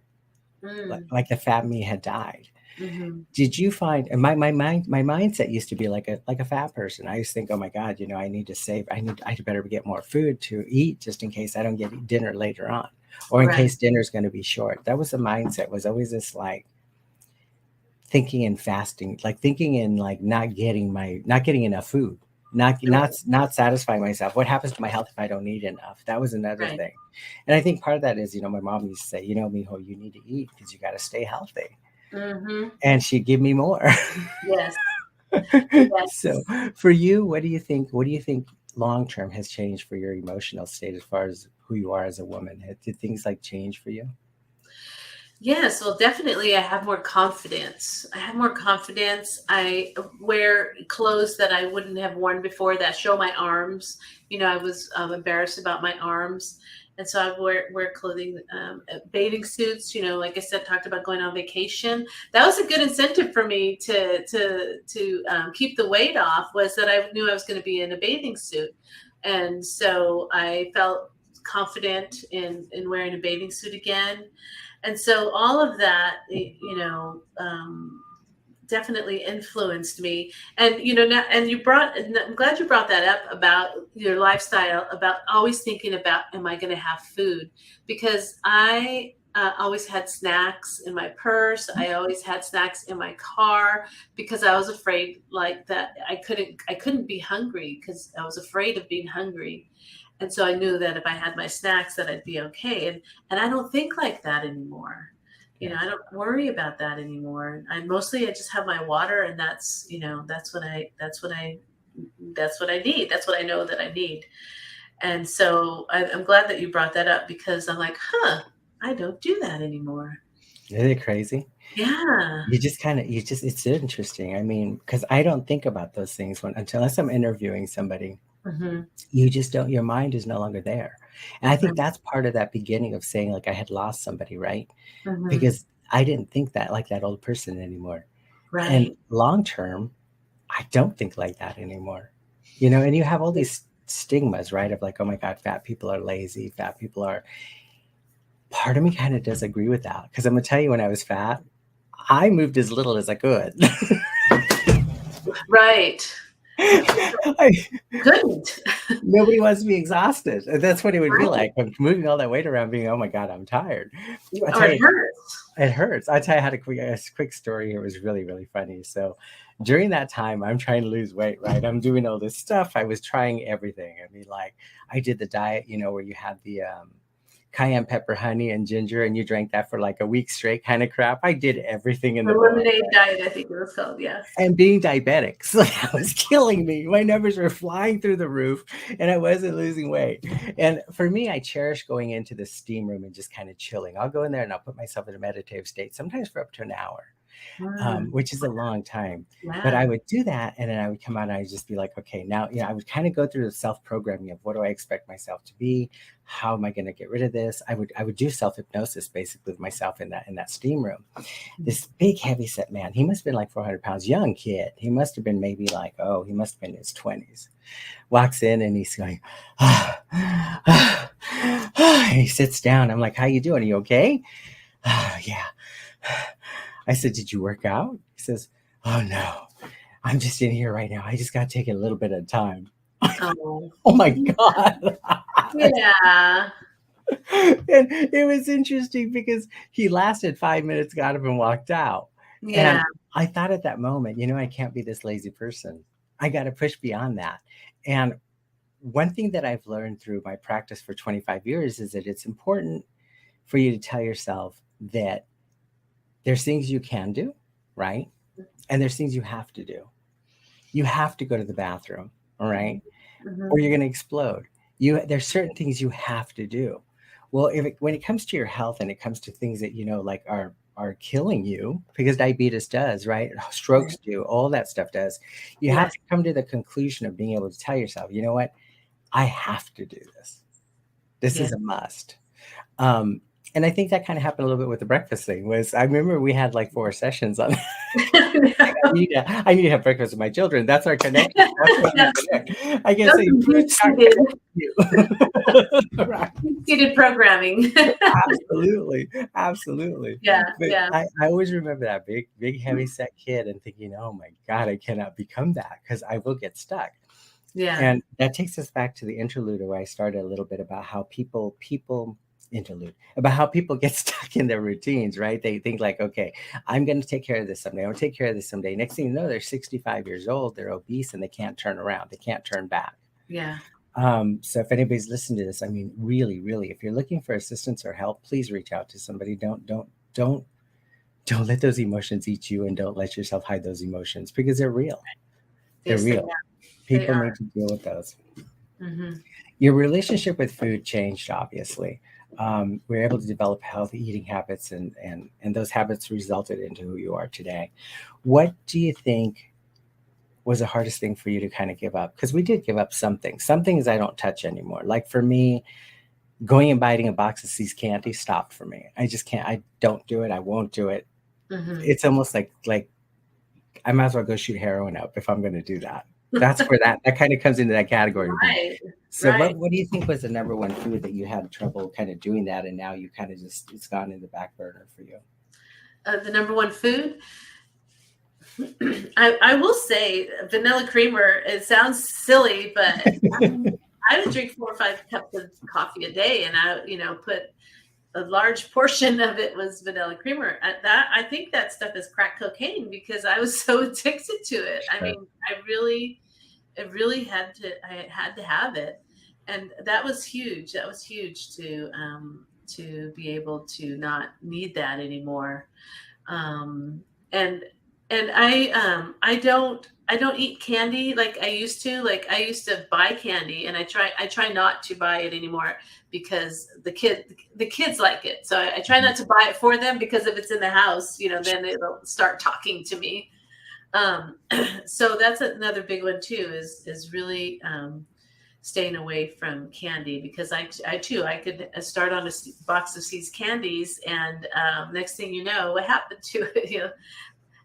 like, Mm. like the fat me had died. Mhm. Did you find, and my mindset used to be like a fat person. I used to think, oh my God, I need to save, I better get more food to eat just in case I don't get dinner later on, or in Right. case dinner's going to be short. That was the mindset, was always this like thinking in fasting, like thinking in like not getting enough food, not satisfying myself. What happens to my health if I don't eat enough? That was another Right. thing. And I think part of that is, my mom used to say, Mijo, you need to eat because you got to stay healthy. Mhm. And she'd give me more. Yes. So Yes. for you, what do you think long term has changed for your emotional state as far as who you are as a woman? Did things like change for you? Yes, well, definitely, I have more confidence. I have more confidence. I wear clothes that I wouldn't have worn before that show my arms. I was embarrassed about my arms, and so I wear clothing, bathing suits. Like I said, talked about going on vacation. That was a good incentive for me to keep the weight off. Was that I knew I was going to be in a bathing suit, and so I felt confident in wearing a bathing suit again. And so all of that, definitely influenced me. And now, and I'm glad you brought that up about your lifestyle, about always thinking about, am I going to have food? Because I always had snacks in my purse. I always had snacks in my car because I was afraid, like, that I couldn't be hungry because I was afraid of being hungry. And so I knew that if I had my snacks that I'd be okay. And I don't think like that anymore. Yeah. I don't worry about that anymore. I just have my water, and that's what I need. That's what I know that I need. And so I'm glad that you brought that up, because I'm like, huh, I don't do that anymore. Isn't it crazy? Yeah. It's interesting. I mean, because I don't think about those things unless I'm interviewing somebody. Hmm. You just don't, your mind is no longer there. And I think Right. that's part of that beginning of saying, like, I had lost somebody, right? Hmm. Because I didn't think that like that old person anymore. And Right. long term, I don't think like that anymore. And you have all these stigmas, right? Of like, oh my God, fat people are lazy, fat people are. Part of me kind of does agree with that. Because I'm going to tell you, when I was fat, I moved as little as I could. Right. I, Couldn't. Nobody wants to be exhausted. That's what it would feel Right. like. I'm moving all that weight around, being, oh my God, I'm tired. I Or tell it you, hurts. it hurts. I tell you, I had a quick story here. It was really, really funny. So during that time, I'm trying to lose weight, right? I'm doing all this stuff. I was trying everything. I mean, like, I did the diet, where you had the cayenne pepper, honey, and ginger, and you drank that for like a week straight kind of crap. I did everything in The the book. lemonade diet, I think it was called. Yes. And being diabetic, so that was killing me. My numbers were flying through the roof, and I wasn't losing weight. And for me, I cherish going into the steam room and just kind of chilling. I'll go in there and I'll put myself in a meditative state, sometimes for up to an hour, Mm, which is a long time. But yeah. I would do that, and then I would come out and I'd just be like, okay, now, I would kind of go through the self-programming of what do I expect myself to be? How am I going to get rid of this? I would do self-hypnosis basically with myself in that steam room. This big heavy set man, he must have been like 400 pounds, young kid. He must have been maybe like, he must have been in his 20s. Walks in and he's going, and he sits down. I'm like, how you doing? Are you okay? Yeah. I said, did you work out? He says, oh no, I'm just in here right now. I just got to take it a little bit at a time. Oh. Oh my God. Yeah. And it was interesting because he lasted 5 minutes, got up and walked out. Yeah. And I thought at that moment, I can't be this lazy person. I got to push beyond that. And one thing that I've learned through my practice for 25 years is that it's important for you to tell yourself that there's things you can do, right? And there's things you have to do. You have to go to the bathroom, all right? Or Mhm. you're going to explode. There's certain things you have to do. Well, when it comes to your health and it comes to things that like are killing you, because diabetes does, right? Strokes Right. do, all that stuff does. You have Yes. to come to the conclusion of being able to tell yourself, you know what? I have to do this. This Yeah. is a must. And I think that kind of happened a little bit with the breakfast thing. Was I remember we had like 4 sessions on that. I need to have breakfast with my children. That's our connection. That's how we Yeah, connect. I guess those say are food can't deep-seated, connect you. Right. deep-seated programming. Absolutely. Absolutely. Yeah, But yeah, I always remember that big, heavy set kid and thinking, oh my God, I cannot become that because I will get stuck. yeah. And that takes us back to the interlude where I started a little bit about how people interlude about how people get stuck in their routines, right? They think like, okay, I'm going to take care of this someday. I'm going to take care of this someday. Next thing you know, they're 65 years old, they're obese, and they can't turn around. They can't turn back. Yeah. So if anybody's listening to this, I mean, really, really, if you're looking for assistance or help, please reach out to somebody. Don't let those emotions eat you, and don't let yourself hide those emotions because they're real. They're Yes, they real. are. They People are. need to deal with those. Hmm. Your relationship with food changed, obviously. We were able to develop healthy eating habits, and those habits resulted into who you are today. What do you think was the hardest thing for you to kind of give up? Because we did give up something. Some things I don't touch anymore. Like for me, going and biting a box of See's candy stopped for me. I just can't. I don't do it. I won't do it. Hmm. It's almost like I might as well go shoot heroin up if I'm going to do that. That's where that kind of comes into that category with me. Right, So right. what do you think was the number one food that you had trouble kind of doing that, and now you kind of just it's gone in the back burner for you? The number one food, I will say vanilla creamer. It sounds silly, but I would drink 4 or 5 cups of coffee a day, and put a large portion of it was vanilla creamer. I think that stuff is crack cocaine because I was so addicted to it. I Sure. mean, I had to have it, and that was huge. That was huge to be able to not need that anymore. Um, and I don't eat candy like I used to. Like I used to buy candy, and I try not to buy it anymore because the kids like it. So I try Mhm. not to buy it for them because if it's in the house, then it'll start talking to me. Um, so that's another big one too. Is really staying away from candy because I too I could start on a box of Seeds candies, and next thing you know, what happened to it?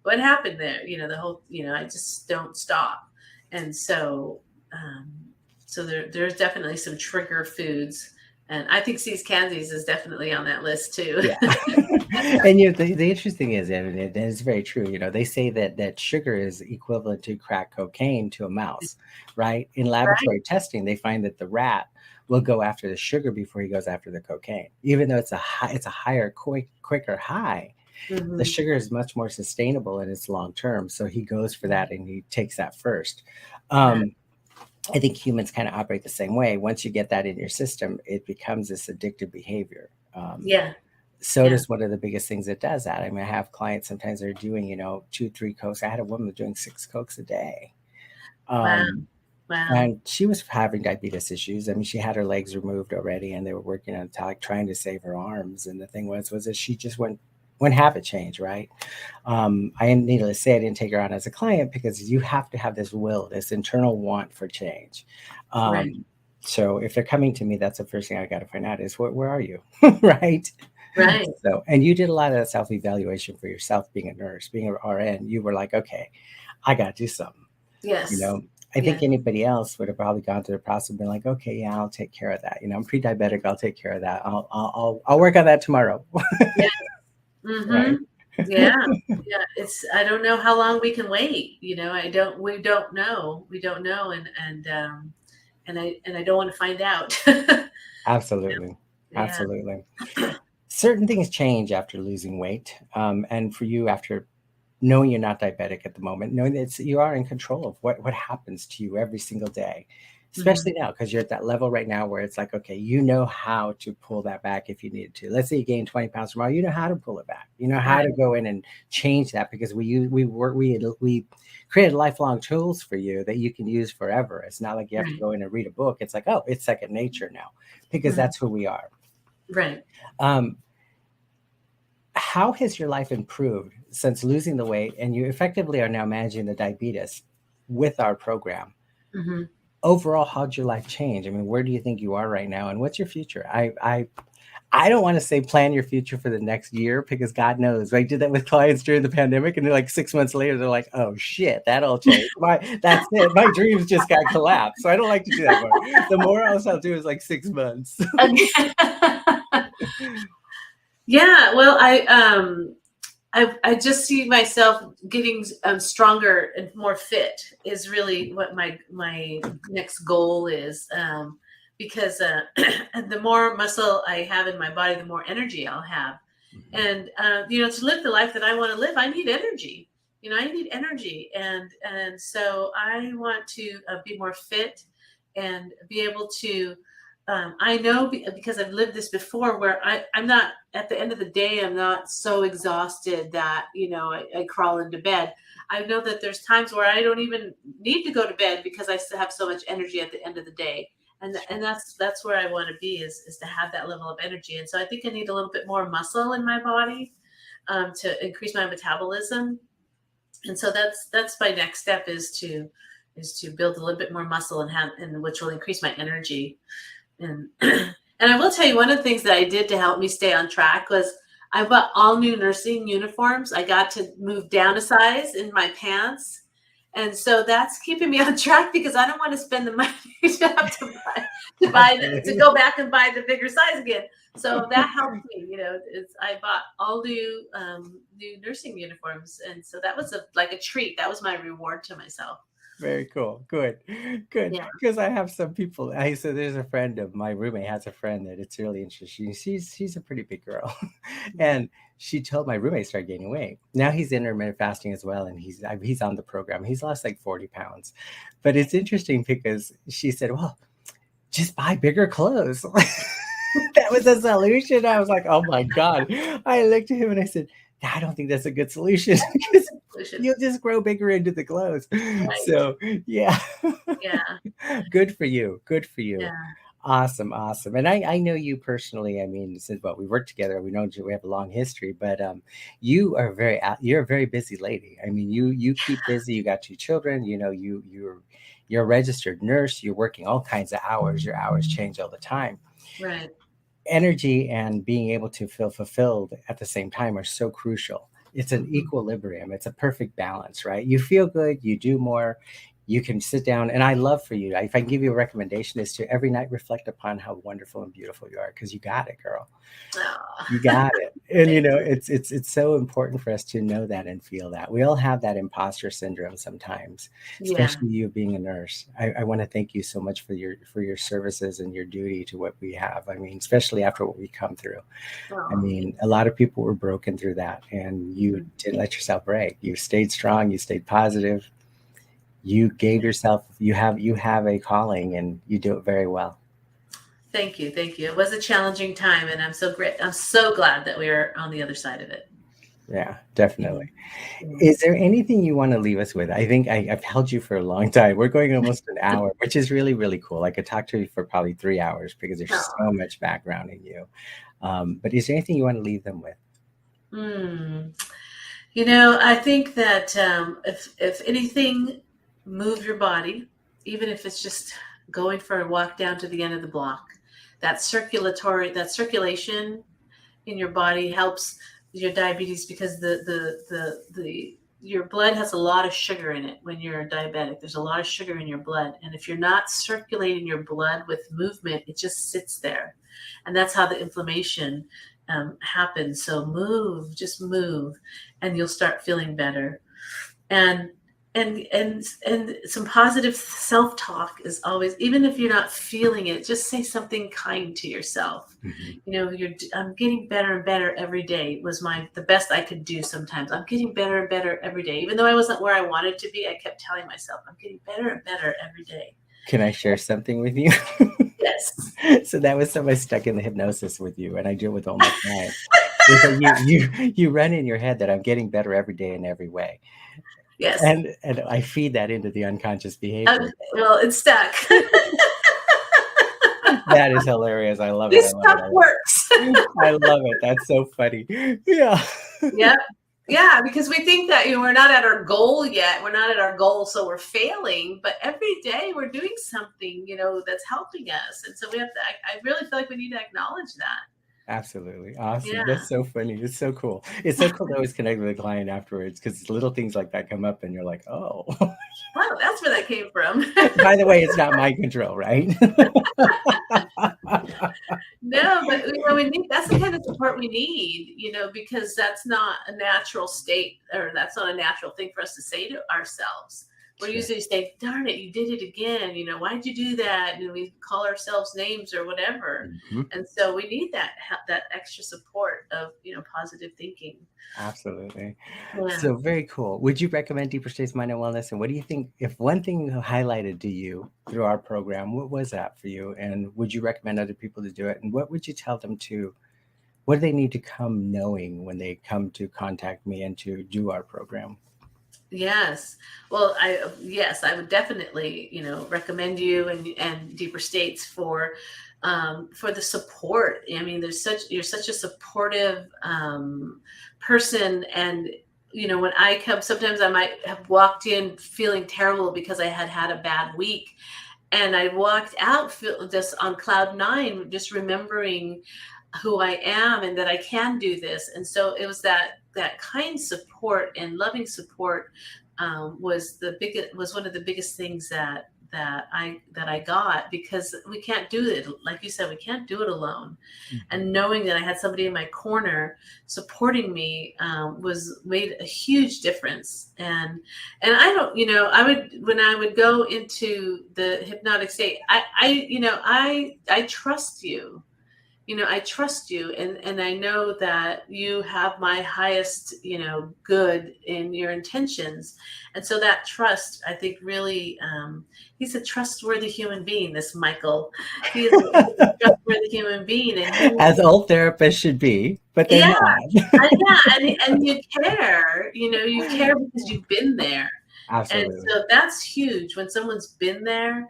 What happened there? The whole I just don't stop, and um, so there's definitely some trigger foods, and I think Seeds candies is definitely on that list too. Yeah. And the interesting is, and it's very true, they say that sugar is equivalent to crack cocaine to a mouse, right? In Right? laboratory testing, they find that the rat will go after the sugar before he goes after the cocaine, even though it's a higher, quicker high. The Hmm. sugar is much more sustainable and it's long term, so he goes for that and he takes that first. Right. um, I think humans kind of operate the same way. Once you get that in your system, it becomes this addictive behavior. Yeah. Soda Yeah. is one of the biggest things that does that. I mean, I have clients sometimes they're doing 2 3 cokes. I had a woman doing 6 cokes a day. Wow. um, Wow. and she was having diabetes issues. I mean, she had her legs removed already, and they were working on trying to save her arms. And the thing was that she just went habit change, right? I needless to say, I didn't take her on as a client because you have to have this will, this internal want for change. Right. Um, so if they're coming to me, that's the first thing I got to find out is where are you, right? Right. So, and you did a lot of that self evaluation for yourself, being a nurse, being an RN. You were like, okay, I got to do something. You Yes. know, I think Yes. anybody else would have probably gone through the process and been like, okay, yeah, I'll take care of that. I'm pre-diabetic. I'll take care of that. I'll work on that tomorrow. Yeah. Right. Hmm. Yeah. Yeah. I don't know how long we can wait. We don't know. We don't know. And I don't want to find out. Absolutely. Yeah. Absolutely. Certain things change after losing weight. And for you, after knowing you're not diabetic at the moment, knowing that you are in control of what happens to you every single day, Hmm. especially now because you're at that level right now where it's like, okay, you know how to pull that back if you needed to. Let's say you gain 20 pounds tomorrow, you know how to pull it back. You know how Right. to go in and change that because we created lifelong tools for you that you can use forever. It's not like you have to Right. go in and read a book. It's like, oh, it's second nature now because Mhm. that's who we are. Right. Um, how has your life improved since losing the weight and you effectively are now managing the diabetes with our program? Hmm. Overall, how'd your life change? I mean, where do you think you are right now and what's your future? I I don't want to say plan your future for the next year because God knows. I did that with clients during the pandemic, and they're like 6 months later, they're like, "Oh shit, that all changed. That's it. My dreams just got collapsed." So I don't like to do that more. The more else I'll do is like 6 months. Okay. Yeah, well, I just see myself getting stronger and more fit is really what my next goal is. Because the more muscle I have in my body, the more energy I'll have. And to live the life that I want to live, I need energy. I need energy, and so I want to be more fit and be able to. I know because I've lived this before, where I'm not at the end of the day, I'm not so exhausted that I crawl into bed. I know that there's times where I don't even need to go to bed because I still have so much energy at the end of the day. And that's where I want to be is to have that level of energy. And so I think I need a little bit more muscle in my body to increase my metabolism. And so that's my next step is to build a little bit more muscle and which will increase my energy. And and I will tell you, one of the things that I did to help me stay on track was I bought all new nursing uniforms. I got to move down a size in my pants. And so that's keeping me on track because I don't want to spend the money to have to go back and buy the bigger size again. So that helped me. I bought all new nursing uniforms, and so that was like a treat. That was my reward to myself. Very cool. Good. Good. Yeah. Because I have some people. So there's a friend of my roommate has a friend that it's really interesting. She's a pretty big girl, and she told my roommate started gaining weight. Now he's intermittent fasting as well, and he's on the program. He's lost like 40 pounds, but it's interesting because she said, "Well, just buy bigger clothes." That was a solution. I was like, "Oh my God!" I looked at him and I said, I don't think that's a good solution because you'll just grow bigger into the clothes. Right. So yeah. Yeah. Good for you. Good for you. Yeah. Awesome. Awesome. And I know you personally. I mean, since we work together, we know we have a long history, but you're a very busy lady. I mean, you keep busy. You got 2 children, you're a registered nurse. You're working all kinds of hours. Your hours change all the time. Right. Energy and being able to feel fulfilled at the same time are so crucial. It's an Mhm. equilibrium. It's a perfect balance, right? You feel good, you do more, you can sit down. And I love for you, if I can give you a recommendation, is to every night reflect upon how wonderful and beautiful you are, because you got it, girl. You Oh, got it. And thank you. it's so important for us to know that and feel that. We all have that imposter syndrome sometimes, Yeah. especially you being a nurse. I want to thank you so much for your services and your duty to what we have. I mean, especially after what we come through. I Oh, mean, a lot of people were broken through that, and you didn't let yourself break. You stayed strong, you stayed positive. You gave yourself, you have a calling, and you do it very well. thank you. Thank you. It was a challenging time, and I'm so glad that we are on the other side of it. Yeah, definitely. Yeah. Is there anything you want to leave us with? I think I've held you for a long time. We're going almost an hour, which is really, really cool. I could talk to you for probably 3 hours because there's Oh. so much background in you. But is there anything you want to leave them with? Hmm. I think that if anything, move your body, even if it's just going for a walk down to the end of the block. That circulation in your body helps your diabetes because the your blood has a lot of sugar in it when you're diabetic. There's a lot of sugar in your blood, and if you're not circulating your blood with movement, it just sits there, and that's how the inflammation happens. So just move, and you'll start feeling better. And and some positive self-talk is always, even if you're not feeling it, just say something kind to yourself. Mhm. I'm getting better and better every day was the best I could do. Sometimes I'm getting better and better every day, even though I wasn't where I wanted to be. I kept telling myself I'm getting better and better every day. Can I share something with you? Yes. So that was somebody stuck in the hypnosis with you, and I do it with all my clients. Is that you run in your head that I'm getting better every day in every way, Yes. and I feed that into the unconscious behavior. Well, it's stuck. That is hilarious. I love it. I This love it. stuff I love works. it. I love it. That's so funny. Yeah. Yep. Yeah, because we think that we're not at our goal yet. We're not at our goal, so we're failing. But every day we're doing something, that's helping us. And so we have to. I really feel like we need to acknowledge that. Absolutely. Awesome. Yeah. That's so funny. It's so cool. It's so cool to always connect with a client afterwards because little things like that come up and you're like, oh, Oh, that's where that came from. by the way, it's not my control, right? No, but we need that's the kind of support we need, because that's not a natural state, or that's not a natural thing for us to say to ourselves. We're Sure. usually say, darn it, you did it again. Why'd you do that? And we call ourselves names or whatever. Mhm. And so we need that extra support of, positive thinking. Absolutely. Yeah. So very cool. Would you recommend Deeper States Mind and Wellness? And what do you think, if one thing highlighted to you through our program, what was that for you? And would you recommend other people to do it? And what would you tell them to, what do they need to come knowing when they come to contact me and to do our program? Yes. Well, I would definitely, recommend you and Deeper States for the support. I mean, you're such a supportive person, and when I come, sometimes I might have walked in feeling terrible because I had had a bad week, and I walked out just on cloud nine, just remembering who I am and that I can do this. And so it was that kind support and loving support was one of the biggest things that I got, because we can't do it, like you said, we can't do it alone. Mhm. And knowing that I had somebody in my corner supporting me was made a huge difference. And I don't, I would, when I would go into the hypnotic state, I trust you. I trust you, and I know that you have my highest, good in your intentions. And so that trust, I think, really, he's a trustworthy human being, this Michael. He's a trustworthy human being, and As all therapists should be, but they're yeah, not. yeah, and you care, you care because you've been there. And Absolutely. so that's huge. When someone's been there,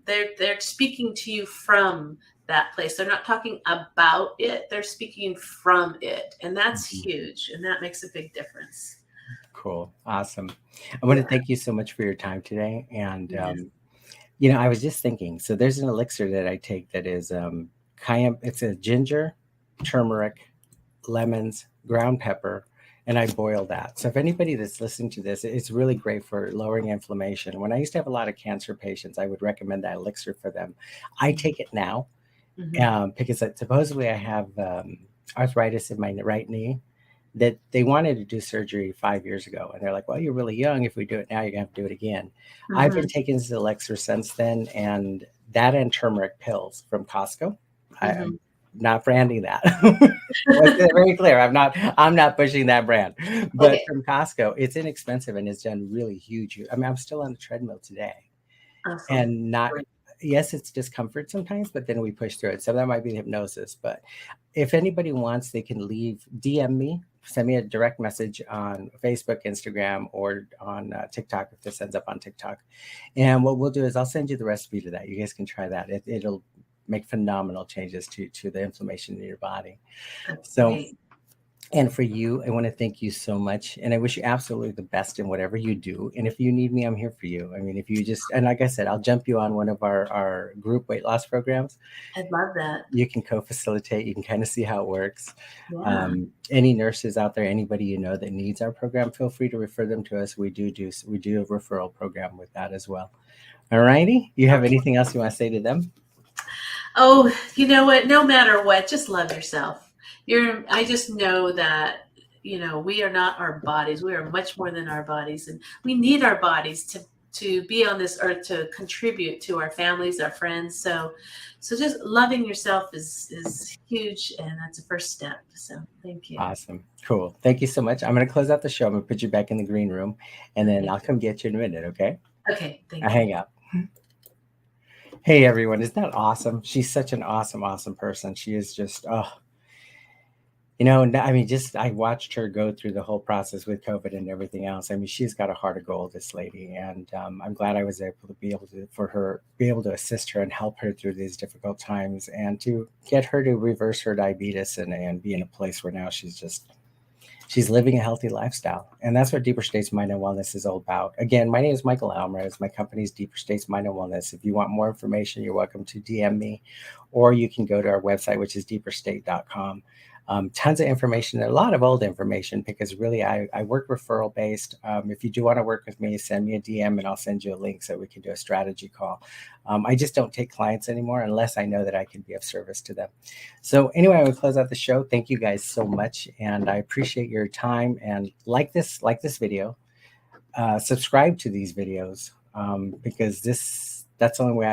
they're speaking to you from that place. They're not talking about it, they're speaking from it. And that's Mhm. huge. And that makes a big difference. Cool. Awesome. I want to Yeah. thank you so much for your time today. And, Yes. I was just thinking, so there's an elixir that I take that is cayenne, it's a ginger, turmeric, lemons, ground pepper, and I boil that. So if anybody that's listening to this, it's really great for lowering inflammation. When I used to have a lot of cancer patients, I would recommend that elixir for them. I take it now Hmm. because supposedly I have arthritis in my right knee that they wanted to do surgery 5 years ago. And they're like, well, you're really young. If we do it now, you're going to have to do it again. I've been Hmm. taking this elixir since then, and that and turmeric pills from Costco. I'm Hmm. not branding that. Let's get it very clear. I'm not pushing that brand. But Okay. from Costco, it's inexpensive and it's done really huge. I mean, I'm still on the treadmill today Awesome. and not, Great. yes, it's discomfort sometimes, but then we push through it. So that might be the hypnosis. But if anybody wants, they can DM me, send me a direct message on Facebook, Instagram, or on TikTok if this ends up on TikTok. And what we'll do is I'll send you the recipe to that. You guys can try that. It'll make phenomenal changes to the inflammation in your body. That's So, great. and for you, I want to thank you so much. And I wish you absolutely the best in whatever you do. And if you need me, I'm here for you. I mean, if you just, and like I said, I'll jump you on one of our group weight loss programs. I love that. You can co-facilitate. You can kind of see how it works. Yeah. Any nurses out there, anybody you know that needs our program, feel free to refer them to us. We do a referral program with that as well. All righty. You have Okay. anything else you want to say to them? Oh, you know what? No matter what, just love yourself. I just know that, we are not our bodies. We are much more than our bodies. And we need our bodies to be on this earth, to contribute to our families, our friends. So just loving yourself is huge. And that's the first step. So thank you. Awesome. Cool. Thank you so much. I'm going to close out the show. I'm going to put you back in the green room and then Okay. I'll come get you in a minute. Okay. Okay. I Thank you. hang up. Hey, everyone. Isn't that awesome? She's such an awesome, awesome person. She is just, oh, I mean, just I watched her go through the whole process with COVID and everything else. I mean, she's got a heart of gold, this lady, and I'm glad I was able to assist her and help her through these difficult times, and to get her to reverse her diabetes and be in a place where now she's She's living a healthy lifestyle. And that's what Deeper States Mind and Wellness is all about. Again, my name is Michael Alvarez. My company is Deeper States Mind and Wellness. If you want more information, you're welcome to DM me, or you can go to our website, which is deeperstate.com. Tons of information, a lot of old information, because really I work referral based. If you do want to work with me, send me a DM and I'll send you a link so we can do a strategy call. I just don't take clients anymore unless I know that I can be of service to them. So anyway, I will close out the show. Thank you guys so much. And I appreciate your time, and like this video, subscribe to these videos, because that's the only way I